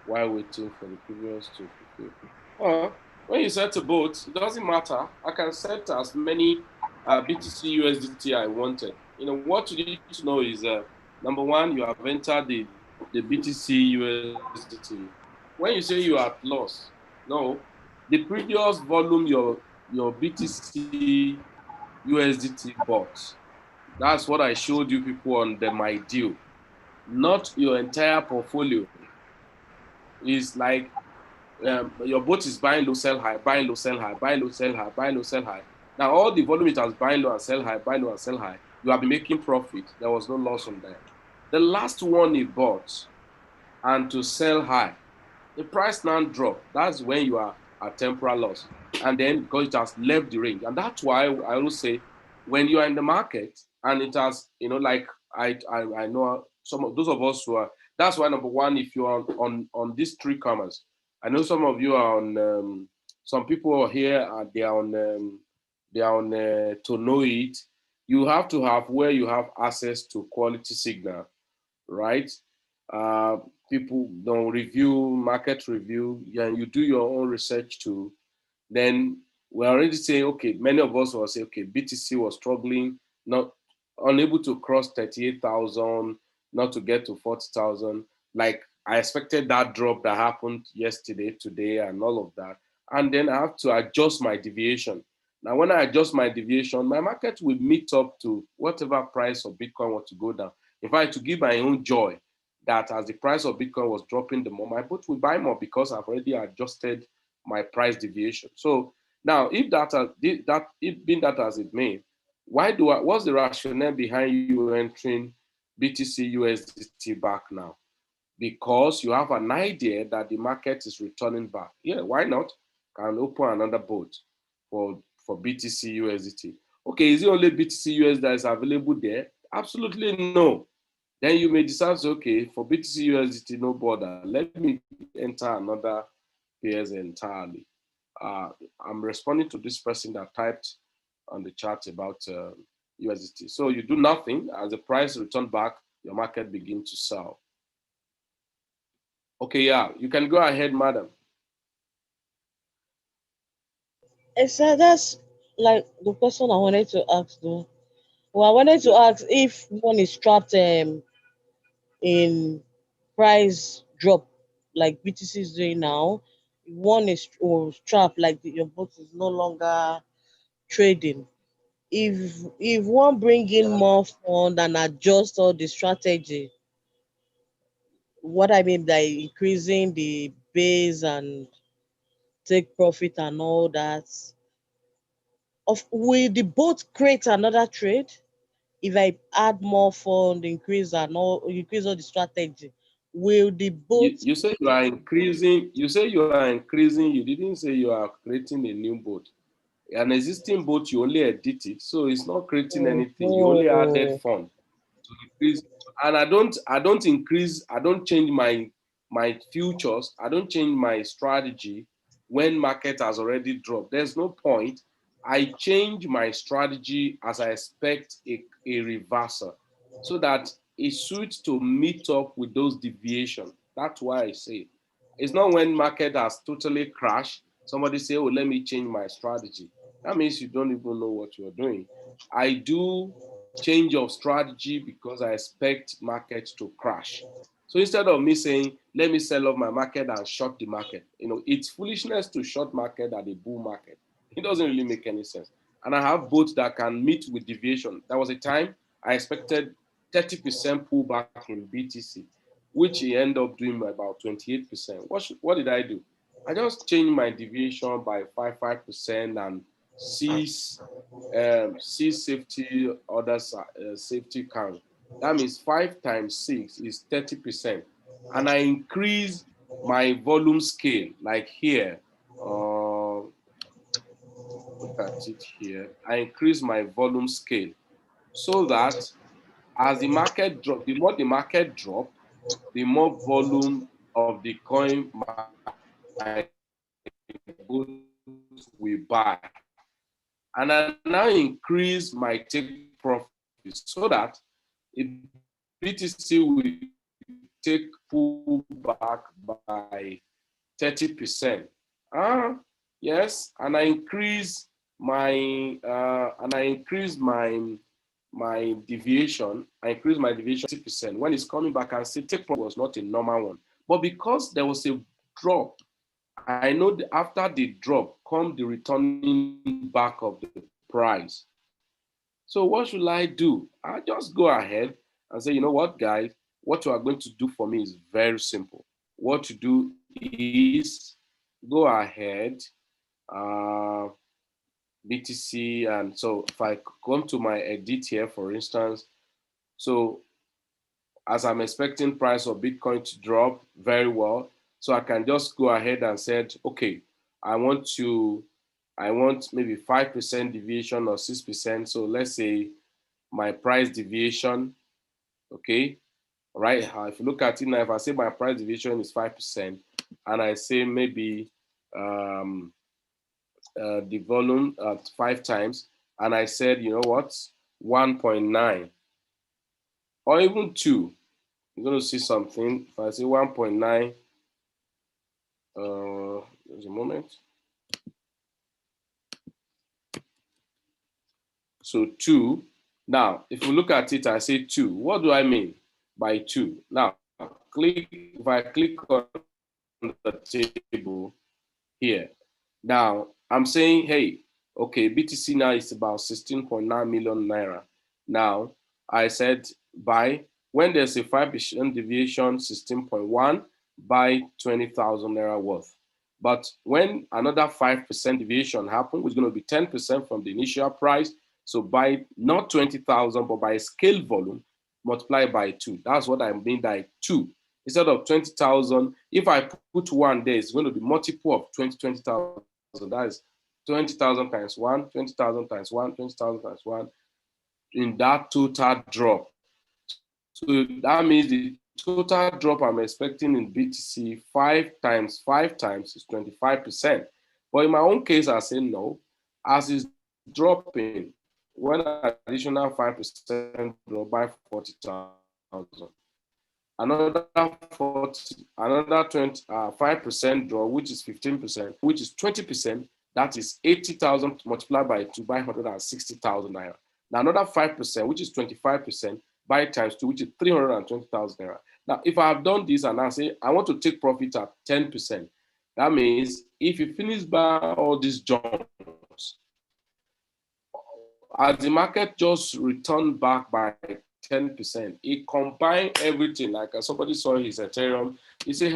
while waiting for the previous to fulfill? When you set a boat, it doesn't matter. I can set as many BTC USDT I wanted. What you need to know is number one, you have entered the BTC USDT. When you say you are at loss, no, the previous volume your BTC USDT bought. That's what I showed you people on my deal, not your entire portfolio. Is like your boat is buying low, sell high, buying low, sell high, buying low, sell high, buying low, sell high. Now all the volume it has buying low and sell high, buying low and sell high, you have been making profit. There was no loss on there. The last one he bought and to sell high, the price now drop. That's when you are at temporal loss. And then because it has left the range. And that's why I always say when you are in the market and it has, like I know some of those of us who are, that's why number one, if you are on these three commas, I know some of you are on some people are here they are on to know it. You have to have where you have access to quality signal, right? Uh, People don't review, market review, and you do your own research too. Then we're already saying, okay, many of us will say, okay, BTC was struggling, not unable to cross 38,000, not to get to 40,000. Like I expected that drop that happened yesterday, today, and all of that. And then I have to adjust my deviation. Now, when I adjust my deviation, my market will meet up to whatever price of Bitcoin wants to go down. In fact, to give my own joy, that as the price of Bitcoin was dropping, the more my boat will buy more because I've already adjusted my price deviation. So now, if being that as it may, what's the rationale behind you entering BTC USDT back now? Because you have an idea that the market is returning back. Yeah, why not? Can open another boat for BTC USDT. Okay, is it only BTC USD that is available there? Absolutely no. Then you may decide, okay, for BTC USDT, no bother. Let me enter another pairs entirely. I'm responding to this person that typed on the chat about USDT. So you do nothing. As the price return back, your market begins to sell. Okay, yeah, you can go ahead, madam. So that's like the question I wanted to ask though. Well, I wanted to ask if one is trapped in price drop like BTC is doing now, one is trapped like your boat is no longer trading. If one bring in more fund and adjust all the strategy, what I mean by increasing the base and take profit and all that, will the boat create another trade? If I add more fund, increase all the strategy, will the boat? You say you are increasing. You say you are increasing. You didn't say you are creating a new boat. An existing boat, you only edit it, so it's not creating anything. You only added fund to increase. And I don't increase. I don't change my futures. I don't change my strategy when market has already dropped. There's no point. I change my strategy as I expect a reversal, so that it suits to meet up with those deviations. That's why I say it's not when market has totally crashed. Somebody say, "Oh, let me change my strategy." That means you don't even know what you're doing. I do change of strategy because I expect markets to crash. So instead of me saying, let me sell off my market and short the market, it's foolishness to short market at a bull market. It doesn't really make any sense. And I have boats that can meet with deviation. There was a time I expected 30% pullback in BTC, which he ended up doing about 28%. What did I do? I just changed my deviation by 5% and cease safety orders safety count. That means 5 times 6 is 30%. And I increase my volume scale, like here. Look at it here. I increase my volume scale so that as the market drop, the more the market drop, the more volume of the coin my boat will buy. and I now increase my take profit so that if BTC will take pull back by 30%. Yes, and I increase my my deviation. I increase my deviation 30%. When it's coming back, and say take profit was not a normal one, but because there was a drop, I know that after the drop come the returning back of the price. So what should I do? I just go ahead and say, you know what, guys, what you are going to do for me is very simple. What to do is go ahead, BTC, and so if I come to my edit here, for instance, so as I'm expecting price of Bitcoin to drop very well, so I can just go ahead and said, okay, I want maybe 5% deviation or 6%. So let's say my price deviation, okay, right? If you look at it now, if I say my price deviation is 5%, and I say maybe the volume at 5 times, and I said, you know what, 1.9 or even 2, you're going to see something. If I say 1.9, there's a moment. So 2. Now, if you look at it, I say 2. What do I mean by 2? Now, if I click on the table here, now I'm saying, hey, okay, BTC now is about 16.9 million naira. Now, I said buy. When there's a 5% deviation, 16.1, buy 20,000 naira worth. But when another 5% deviation happens, it's going to be 10% from the initial price. So buy not 20,000, but by a scale volume, multiply by 2. That's what I mean by 2. Instead of 20,000, if I put 1 there, it's going to be multiple of 20,000. That is 20,000 times 1, 20,000 times 1, 20,000 times 1 in that total drop. So that means the total drop I'm expecting in BTC 5 times is 25%. But in my own case, I say no. As it's dropping, when additional 5% drop by 40,000. Another 5% draw, which is 15%, which is 20%, that is 80,000 multiplied by 2 by 160,000 naira. Now another 5%, which is 25%, by times 2, which is 320,000 naira. Now, if I have done this and I say I want to take profit at 10%, that means if you finish by all these jumps, as the market just returned back by 10%, it combined everything. Like somebody saw his Ethereum, he said,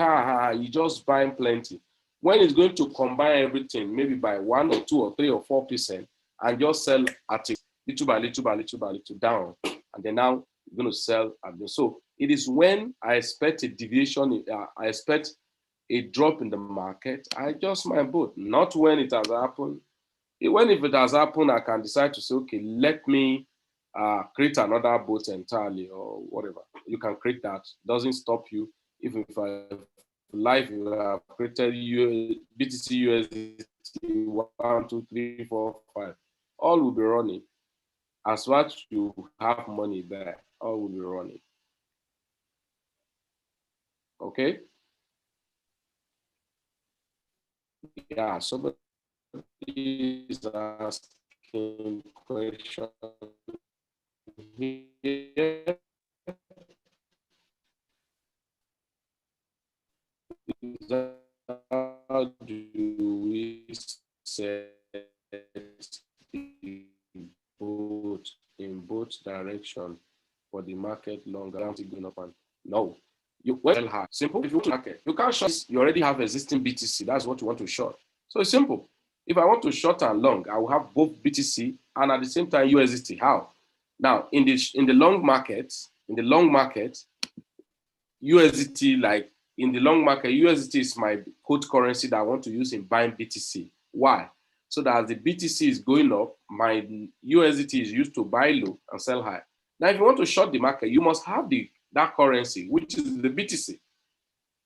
you just buying plenty. When it's going to combine everything, maybe by 1 or 2 or 3 or 4%, and just sell at it little by little down, and then now you're going to sell at the. So it is when I expect a deviation, I expect a drop in the market, I adjust my boat. Not when it has happened. If it has happened, I can decide to say, okay, let me create another boat entirely or whatever. You can create that. Doesn't stop you. If life you have created BTC USDT 1, 2, 3, 4, 5, all will be running. As much you have money there, all will be running. Okay. Yeah. Somebody is asking question here. How do we set both in both direction for the market longer? Going up and no, you well high. Simple. If you want to market, you can't short. You already have existing BTC. That's what you want to short. So it's simple. If I want to short and long, I will have both BTC and at the same time USDT. How? Now in the long market, USDT, like in the long market, USDT is my code currency that I want to use in buying BTC. Why? So that as the BTC is going up, my USDT is used to buy low and sell high. Now, if you want to short the market, you must have that currency, which is the BTC.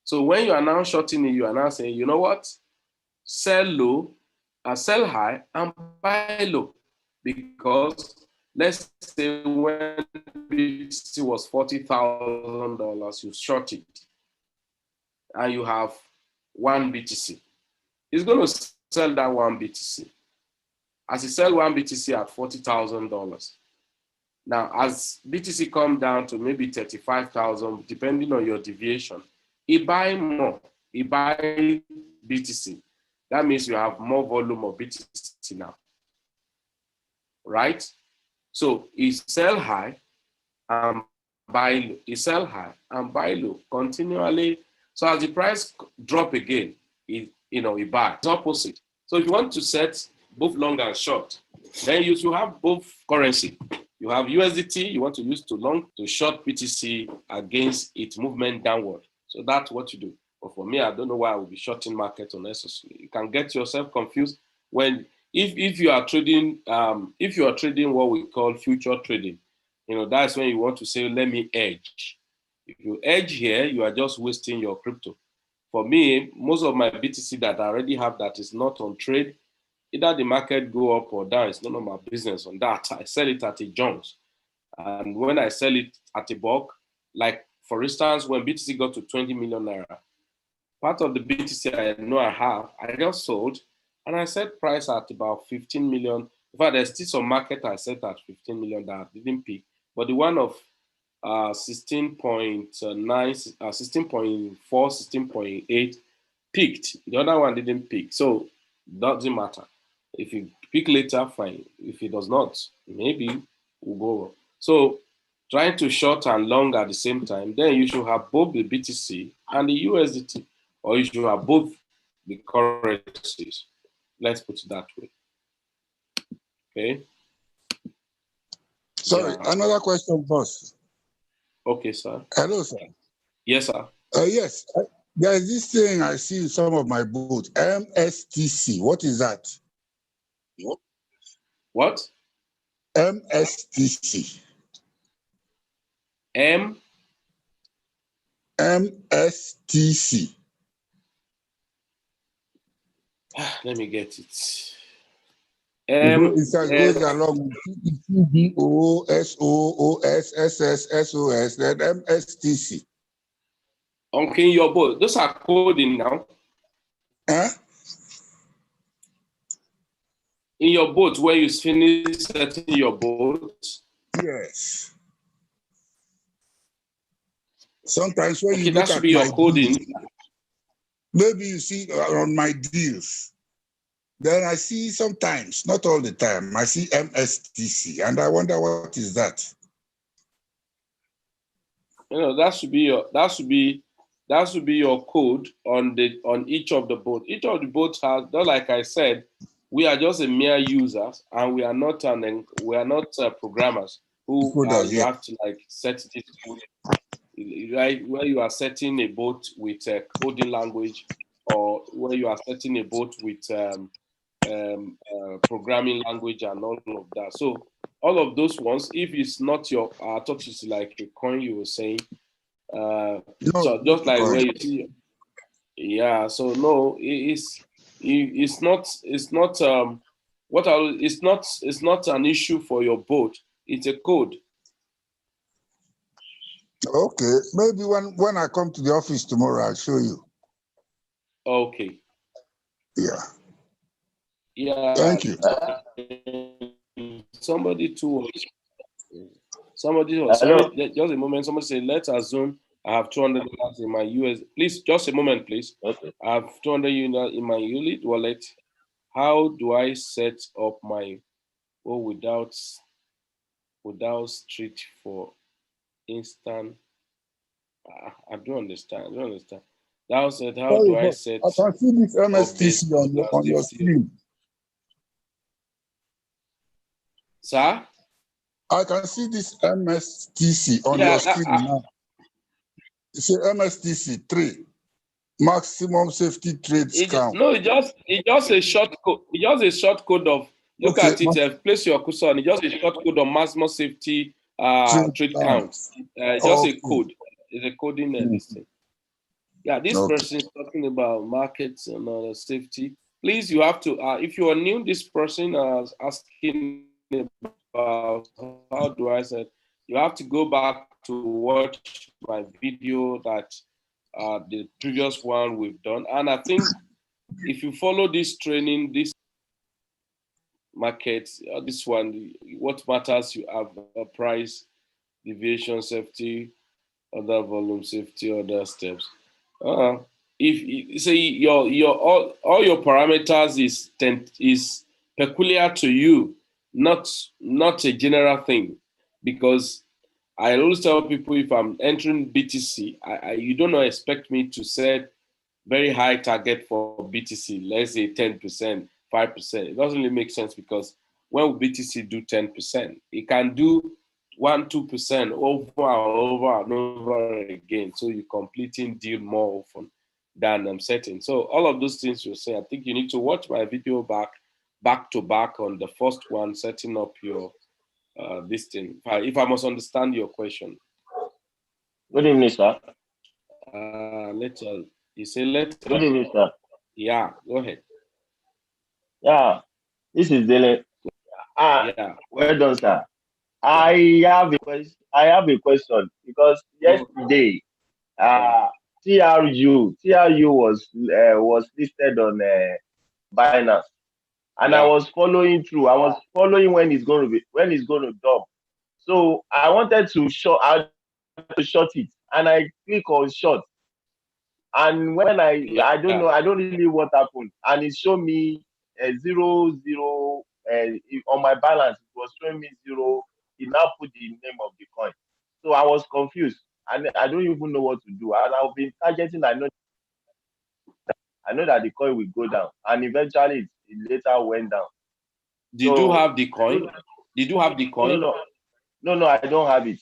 So when you are now shorting it, you are now saying, you know what? Sell low, sell high, and buy low. because let's say when BTC was $40,000, you short it, and you have one BTC. It's going to sell that one BTC. As you sell one BTC at $40,000. Now, as BTC come down to maybe 35,000, depending on your deviation, you buy more. You buy BTC. That means you have more volume of BTC now, right? So you sell high and buy low. You sell high and buy low continually. So as the price drop again, you buy. It's opposite. So if you want to set both long and short, then you should have both currency. You have USDT, you want to use to long, to short BTC against its movement downward. So that's what you do. But for me, I don't know why I will be shorting market unnecessarily. You can get yourself confused when if you are trading what we call future trading. That's when you want to say, let me edge. If you edge here, you are just wasting your crypto. For me, most of my BTC that I already have that is not on trade, either the market go up or down, it's none of my business on that. I sell it at a Jones. And when I sell it at a bulk, like for instance, when BTC got to 20 million naira, part of the BTC I know I have, I just sold, and I set price at about 15 million. In fact, there's still some market I set at 15 million that didn't peak, but the one of 16.9, 16.4, 16.8 peaked. The other one didn't peak, so it doesn't matter. If you pick later, fine. If it does not, maybe we'll go. So trying to short and long at the same time, then you should have both the BTC and the USDT, or you should have both the currencies. Let's put it that way. Okay. Sorry, another question, boss. Okay, sir. Hello, sir. Yes, sir. Yes, there's this thing I see in some of my books, MSTC. What is that? What? MSTC. MSTC. Let me get it. It goes along with CBOSOOSSSSOS, then MSTC. Okay, your boat. Those are coding now. Huh? In your boat, where you finish setting your boat. Yes. Sometimes when you look that should at be your my coding. deals, maybe you see on my deals, then I see sometimes, not all the time, I see MSTC, and I wonder what is that. That should be your code on each of the boats. Each of the boats has, like I said, we are just a mere users, and we are not programmers who you have to like set this code, right? Where you are setting a boat with a coding language, or where you are setting a boat with programming language and all of that. So all of those ones, if it's not your, I thought it's like a coin you were saying. So just like where you see, so no, it's not it's not an issue for your boat. It's a code. Okay, maybe when I come to the office tomorrow, I'll show you. Okay. Yeah. Yeah. Thank you. Somebody sorry, just a moment. Somebody say, let's assume I have $200 in my US. Please, just a moment, please. Okay. I have 200 units in my ULIT wallet. How do I set up my without street for instant? I don't understand. That said, how do I set? I can see this MSTC on your screen. Sir? I can see this MSTC on your screen now. It's a MSTC 3, maximum safety trades count. No, it's just a short code. It's just a short code of, look at it, place your cursor on. It's just a short code of maximum safety trade count. Just a code. It's a coding this thing. Yeah, this person is talking about markets and safety. Please, you have to, if you are new, this person is asking about how do I say, you have to go back to watch my video that the previous one we've done. And I think if you follow this training, this market, this one, what matters, you have a price, deviation safety, other volume safety, other steps. If say your all your parameters is peculiar to you, not a general thing, because I always tell people if I'm entering BTC, you don't expect me to set very high target for BTC, let's say 10%, 5%. It doesn't really make sense because when will BTC do 10%? It can do 1%, 2% over and over and over again. So you're completing deal more often than I'm setting. So all of those things you say, I think you need to watch my video back to back on the first one, setting up your this thing. If I must understand your question. Good evening, sir. You say let. Good evening, sir. Yeah, go ahead. Yeah, this is Dele. Yeah. Well done, sir. I have a question because yesterday, TRU was listed on Binance, and I was following through. I was following when it's going to dump. So I wanted to short it, and I click on short. And when I don't know, I don't really know what happened, and it showed me 0 0 on my balance. It was showing me 0. It now put the name of the coin, so I was confused, and I don't even know what to do. And I've been targeting. I know that the coin will go down, and eventually it later went down. Did you have the coin? Did you have the coin? No, I don't have it.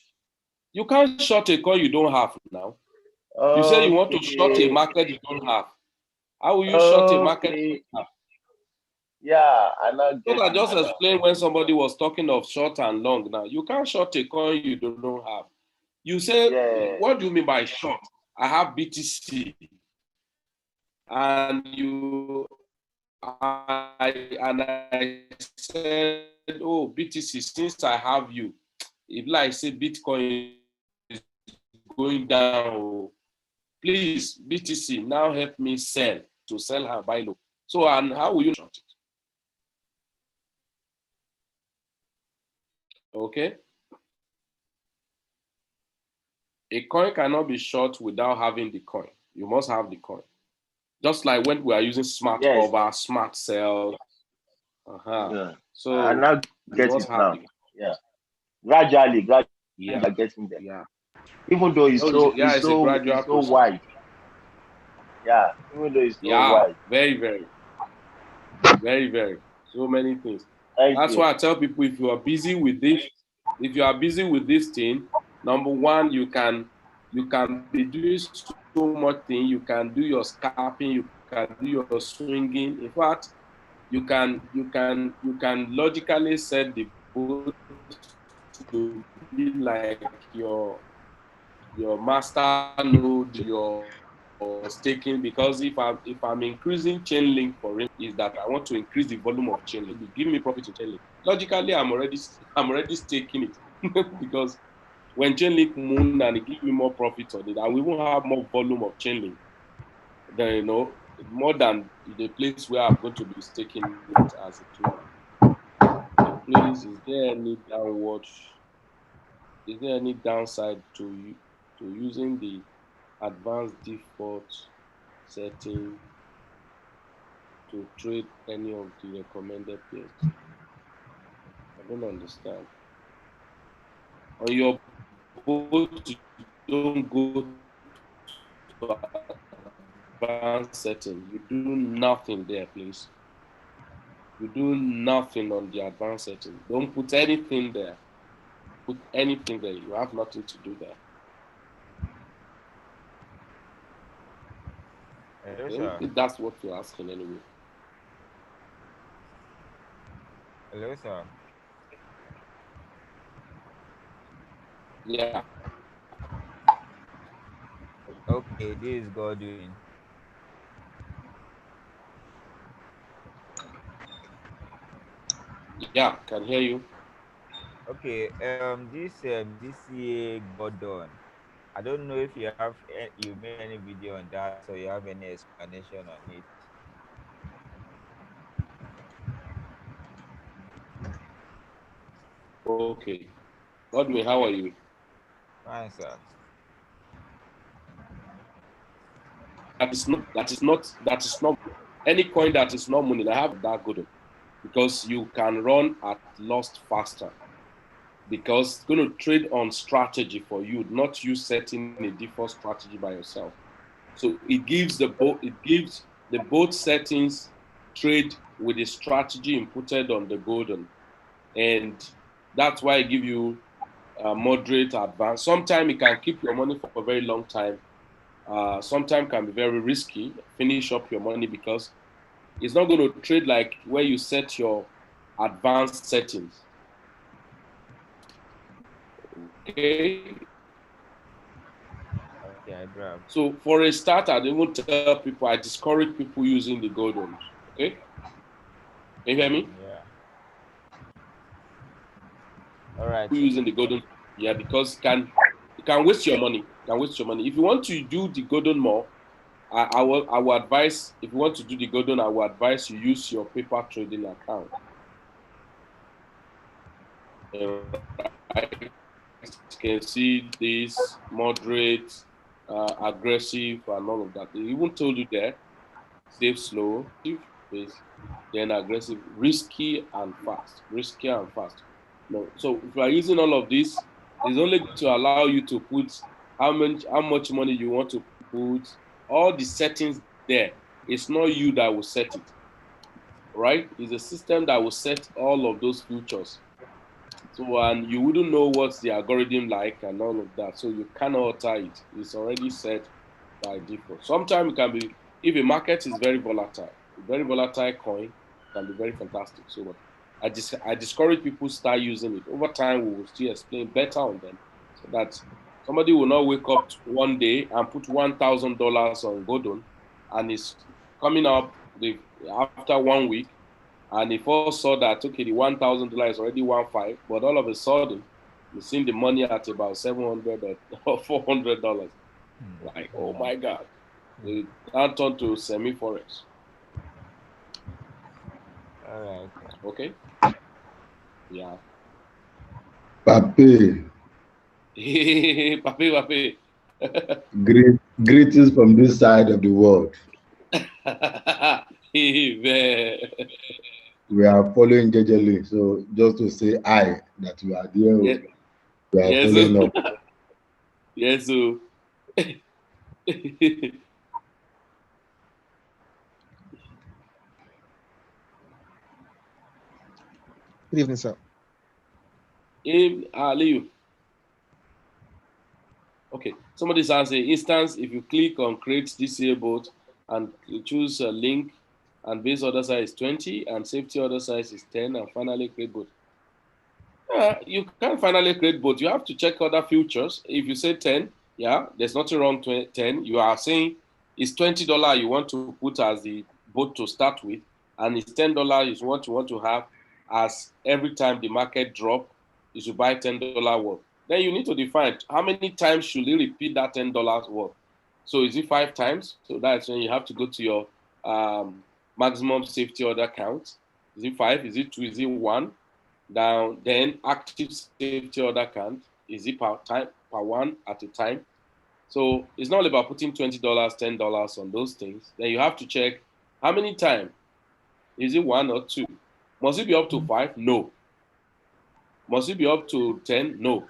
You can't short a coin you don't have now. You say you want to short a market you don't have. How will you short a market you don't have? Yeah, I just explain when somebody was talking of short and long. Now you can't short a coin you don't have. You say, what do you mean by short? I have BTC, and I said, oh, BTC, since I have you, if like say Bitcoin is going down, please, BTC, now help me sell her buy low. So, and how will you short it? Okay. A coin cannot be short without having the coin. You must have the coin. Just like when we are using smart cover, smart sell. So I'm not getting it now. Yeah. Gradually I'm getting there. Yeah. Even though it's so wide. Yeah, even though it's so wide. Very, very. Very, very. So many things. That's why I tell people if you are busy with this thing, number one, you can be doing so much thing. You can do your scalping, you can do your swinging. In fact, you can logically set the boat to be like your master node, your staking, because if I'm increasing chain link for him, is that I want to increase the volume of chain link. Give me profit in chain link. Logically, I'm already staking it because when chain link moon and it gives me more profit on it, I will even have more volume of chain link. Then more than the place where I'm going to be staking it as a tool. Please, is there any downside to using the advanced default setting to trade any of the recommended pairs? I don't understand. On your boat, you don't go to advanced setting. You do nothing there, please. You do nothing on the advanced setting. Don't put anything there. Put anything there. You have nothing to do there. Hello, if that's what you're asking anyway. Hello, sir. Yeah. Okay, this is Godwin. Yeah, can hear you. Okay. This year Gordon. I don't know if you made any video on that, so you have any explanation on it. Okay. Godwin, how are you? Fine, sir. That is not any coin that is not money. I have that good because you can run at lost faster because it's going to trade on strategy for you, not you setting a default strategy by yourself. So it gives the both settings trade with the strategy inputted on the golden, and that's why I give you moderate advance. Sometimes it can keep your money for a very long time. Sometimes can be very risky. Finish up your money because it's not going to trade like where you set your advanced settings. Okay. Okay, I grab. So for a starter, they won't tell people. I discourage people using the golden. Okay. Can you hear me? Yeah. All right, sir. Using the golden, yeah, because it can waste your money. It can waste your money. If you want to do the golden more, I will advise. If you want to do the golden, I will advise you use your paper trading account. Right? You can see this moderate, aggressive, and all of that. They even told you there, safe, slow, pace, then aggressive, risky, and fast. Risky and fast. No. So if you are using all of this, it's only to allow you to put how much money you want to put, all the settings there. It's not you that will set it, right? It's a system that will set all of those futures. So, and you wouldn't know what's the algorithm like and all of that. So you cannot alter it. It's already set by default. Sometimes it can be, if a market is very volatile coin can be very fantastic. So what I discourage people start using it. Over time, we will still explain better on them so that somebody will not wake up one day and put $1,000 on Godon and it's coming up after 1 week and he first saw that okay, the $1,000 is already 1.5, but all of a sudden, you're seeing the money at about $700 or $400. Like, oh my God, it now turned to semi-forex. All right, sir. Okay, yeah. Pape, Papi, papi. greetings from this side of the world. We are following JJL, so just to say hi that we are there, Yeah, we are yes, following up. yes. Good evening, sir. Leo. Okay, somebody's asking instance, if you click on create DCA bot and you choose a link and base order size is 20 and safety order size is 10 and finally create bot. You can't finally create bot. You have to check other features. If you say 10, yeah, there's nothing wrong with 10. You are saying it's $20 you want to put as the bot to start with, and it's $10 is what you want to have as every time the market drop, you should buy $10 worth. Then you need to define how many times should you repeat that $10 worth. So is it 5 times? So that's when you have to go to your maximum safety order count. Is it 5? Is it 2? Is it 1? Now, then active safety order count is it per one at a time. So it's not about putting $20, $10 on those things. Then you have to check how many times. Is it 1 or 2? Must it be up to 5? No. Must it be up to 10? No.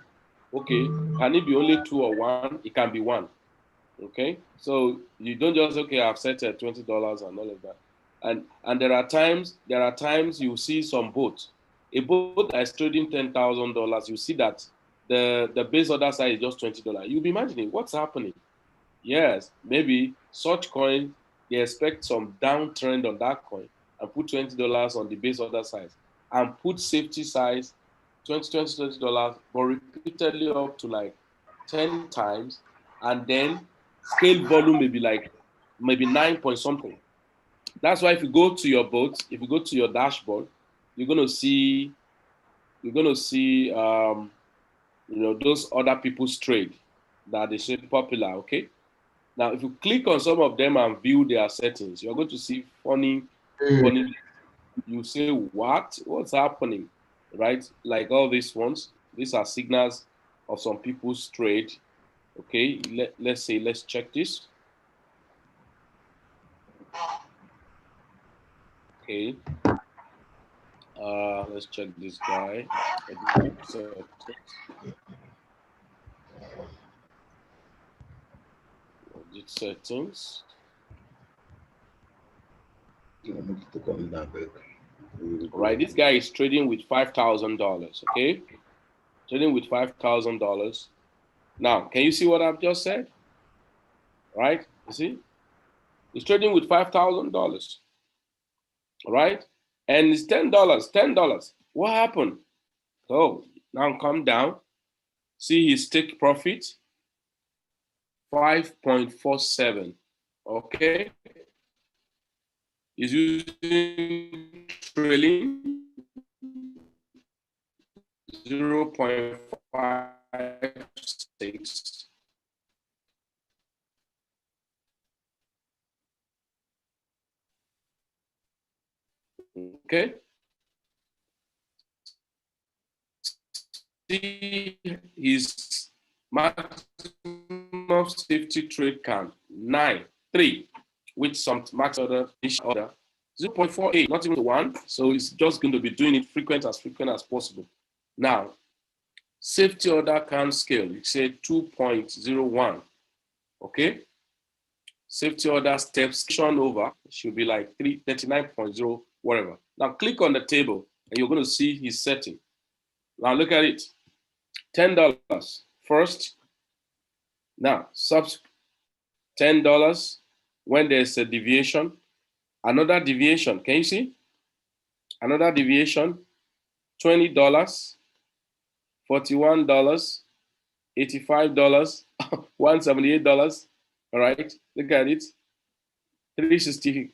Okay. Can it be only 2 or 1? It can be 1. Okay. So you don't just I've set at $20 and all of that. And there are times you see some boats. A boat that is trading $10,000, you see that the base order size is just $20. You'll be imagining what's happening. Yes, maybe such coin, they expect some downtrend on that coin and put $20 on the base order size and put safety size $20, but repeatedly up to like 10 times, and then scale volume maybe 9 point something. That's why if you go to your boat, if you go to your dashboard, you're going to see you're going to see, those other people's trade that they say popular, okay? Now, if you click on some of them and view their settings, you're going to see funny. You say, what's happening, right? Like all these ones, these are signals of some people's trade. Okay, let's check this. Okay, let's check this guy. Edit settings. Right, this guy is trading with $5,000. Okay, trading with $5,000. Now, can you see what I've just said? Right, you see, he's trading with $5,000. Right, and it's $10. What happened? So now come down. See his take profit. 5.47. Okay. Is using trailing 0.56. Okay. See his maximum safety trade count 9.3, with some max order 0.48, not even 1. So it's just going to be doing it frequent as possible. Now, safety order count scale, it said 2.01. Okay. Safety order steps over should be like 39.0, whatever. Now click on the table and you're going to see his setting. Now look at it. $10 first. Now, $10 when there's a deviation. Another deviation, can you see? Another deviation, $20, $41, $85, $178. All right, look at it. 360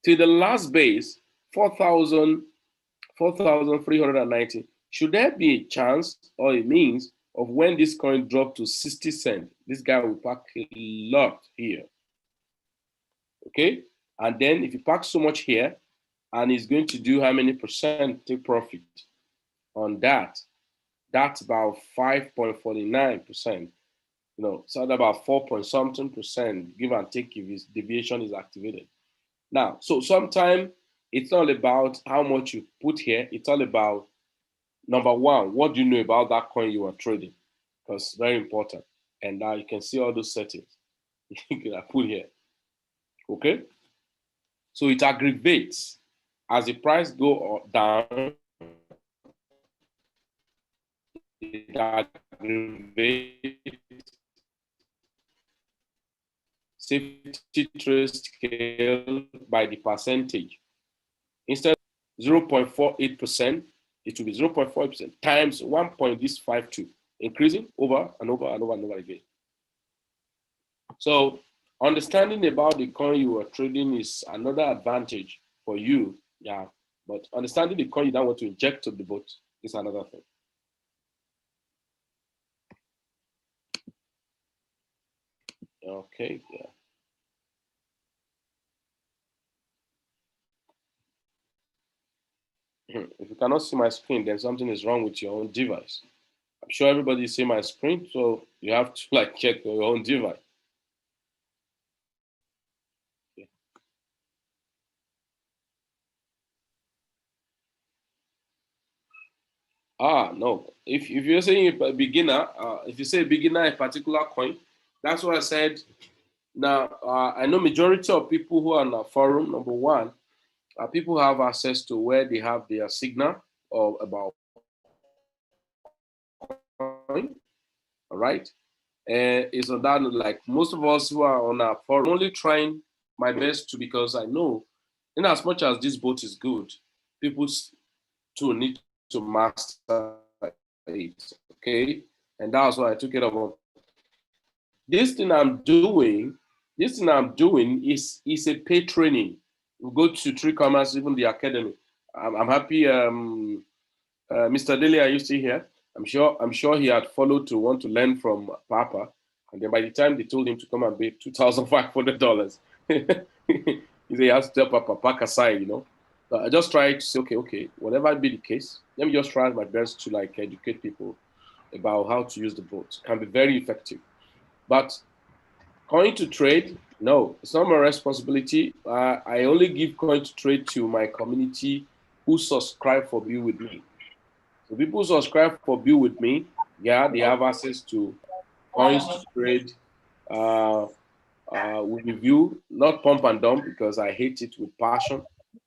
to the last base, 4,390. Should there be a chance or a means of when this coin dropped to 60 cents, this guy will pack a lot here. Okay, and then if you pack so much here, and he's going to do how many percent take profit on that? That's about 5.49%. So that's about 4-point-something%, give and take, if his deviation is activated. Now, so sometimes it's not about how much you put here. It's all about, number one, what do you know about that coin you are trading? Because it's very important. And now you can see all those settings you can put here. Okay? So it aggravates. As the price go down, it aggravates safety trade scale by the percentage. Instead of 0.48%, it will be 0.48% times 1.52, increasing over and over and over and over again. So understanding about the coin you are trading is another advantage for you, yeah. But understanding the coin you don't want to inject to the boat is another thing. Okay, yeah. If you cannot see my screen, then something is wrong with your own device. I'm sure everybody see my screen, so you have to check your own device. Okay. No. If you're saying a beginner, if you say beginner a particular coin, that's what I said. Now, I know majority of people who are on the forum, number one, people have access to where they have their signal or about coin, all right? It's on that, like most of us who are on our forum, only trying my best to, because I know in as much as this boat is good, people too need to master it, okay? And that's why I took it up. This thing I'm doing is a paid training. We go to 3Commerce, even the academy. I'm happy Mr. Daly, are you still here? I'm sure he had followed to want to learn from Papa, and then by the time they told him to come and pay $2,500, he said he has to tell Papa pack aside, you know. So I just tried to say, okay, whatever be the case, let me just try my best to like educate people about how to use the boat. It can be very effective, but coin to trade, no, it's not my responsibility. I only give coin to trade to my community who subscribe for Build With Me. So people who subscribe for Build With Me, yeah, they have access to coins to trade. We review, not pump and dump, because I hate it with passion.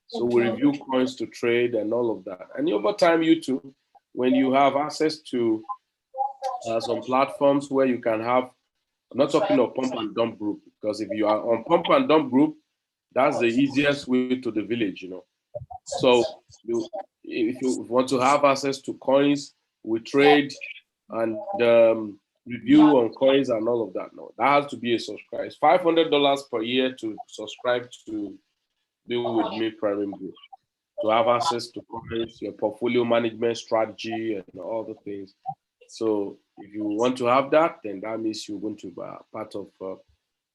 So we review coins to trade and all of that. And over time, you too, when you have access to some platforms where you can have, I'm not talking of pump and dump group, because if you are on pump and dump group, that's the easiest way to the village, you know. So if you want to have access to coins, we trade and review on coins and all of that. No, that has to be a subscribe. It's $500 per year to subscribe to Build With Me Premium Group, to have access to coins, your portfolio management strategy, and all the things. So if you want to have that, then that means you're going to be part of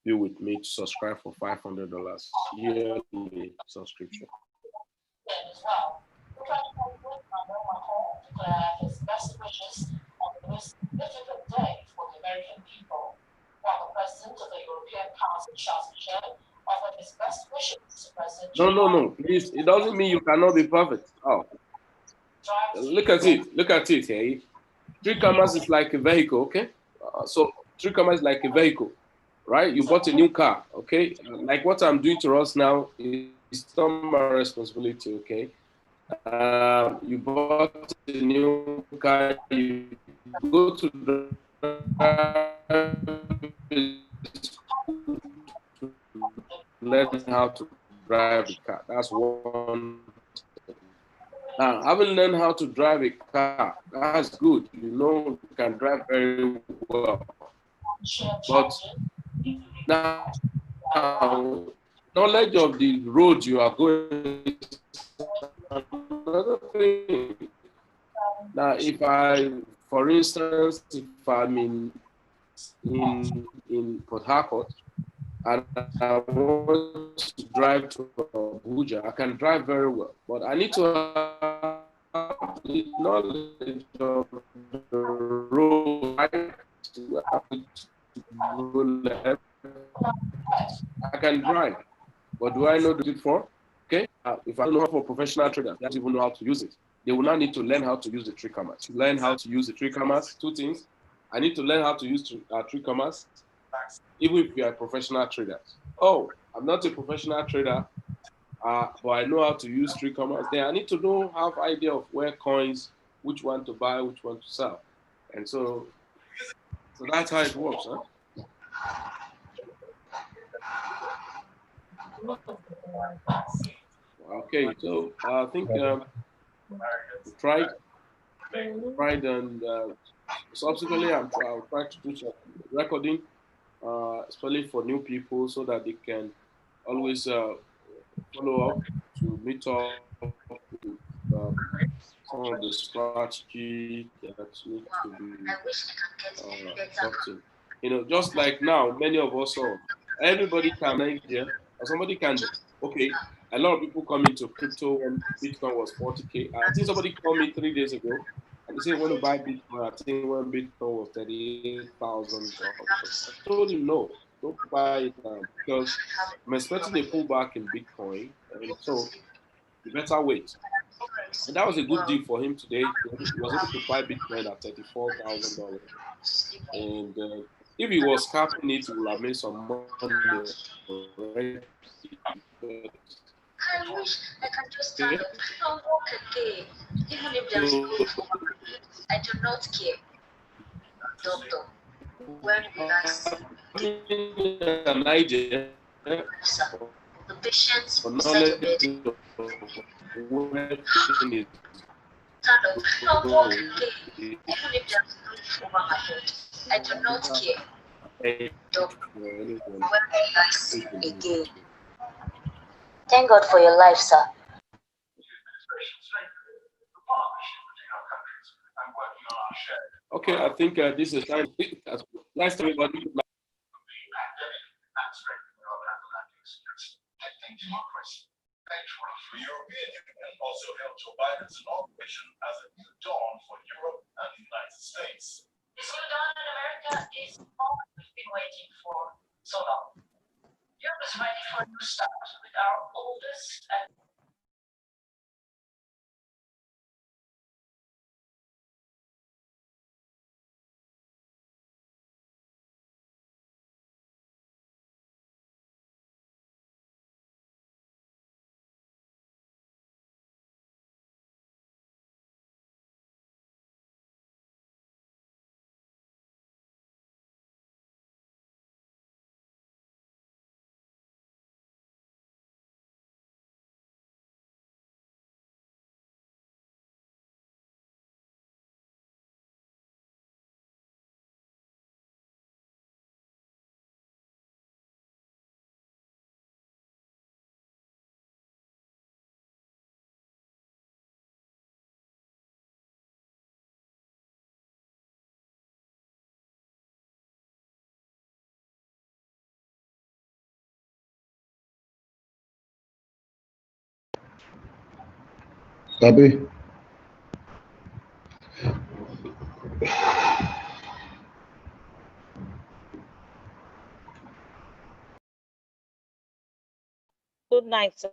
Build With Me to subscribe for $500 yearly subscription. As well. We're trying to declare his best wishes on the most significant day for the American people, while the President of the European Council, Charles Michel, offered his best wishes to President No, please. It doesn't mean you cannot be perfect. Oh, look at it, hey. 3 cameras is like a vehicle, okay? So 3 cameras is like a vehicle, right? You bought a new car, okay? Like what I'm doing to us now is not my responsibility, okay? You bought a new car, you go to learn how to drive the car. That's one. Now, having learned how to drive a car, that's good. You know, you can drive very well. But now, knowledge of the road you are going is another thing. Now, if I, for instance, if I'm in Port Harcourt and I want to drive to Abuja, I can drive very well, but I need to have the knowledge of the road. I can drive, but do I know what it for? Okay, if I don't know for professional traders, they don't even know how to use it. They will now need to learn how to use the 3 cameras. Learn how to use the 3 cameras. 2 things. I need to learn how to use 3 cameras, even if you are a professional trader. Oh, I'm not a professional trader, but I know how to use 3 cameras. Then I need to have idea of where coins, which one to buy, which one to sell. And so that's how it works, huh? Okay, so I think we tried and subsequently I'll try to do some recording, especially for new people, so that they can always follow up to meet up with some of the strategy that need to be talked to. You know, just like now, many of us saw, everybody can Nigeria, or somebody can, okay, a lot of people come into crypto when Bitcoin was 40K. I think somebody called me 3 days ago and they said, want to buy Bitcoin. I think when Bitcoin was $38,000. I told him, no, don't buy it now, because I'm expecting a pullback in Bitcoin. And so you better wait. And that was a good deal for him today. He was able to buy Bitcoin at $34,000. And if he was capping it, he would have made some money. I wish I can just stand up and walk again, even if there's no food. I do not care. Doctor, when will I see you? Nigeria, the patients for said knowledge stand up and walk again, even if there's no food over my head. I do not care. Doctor, when will I see you again? Thank God for your life, sir. Okay, I think this is time. Nice to everybody. The European Union also hailed Joe Biden's inauguration as a new dawn for Europe and the United States. This new dawn in America is all we've been waiting for so long. Europe is ready for a new start with our oldest and Tabi. Good night, sir.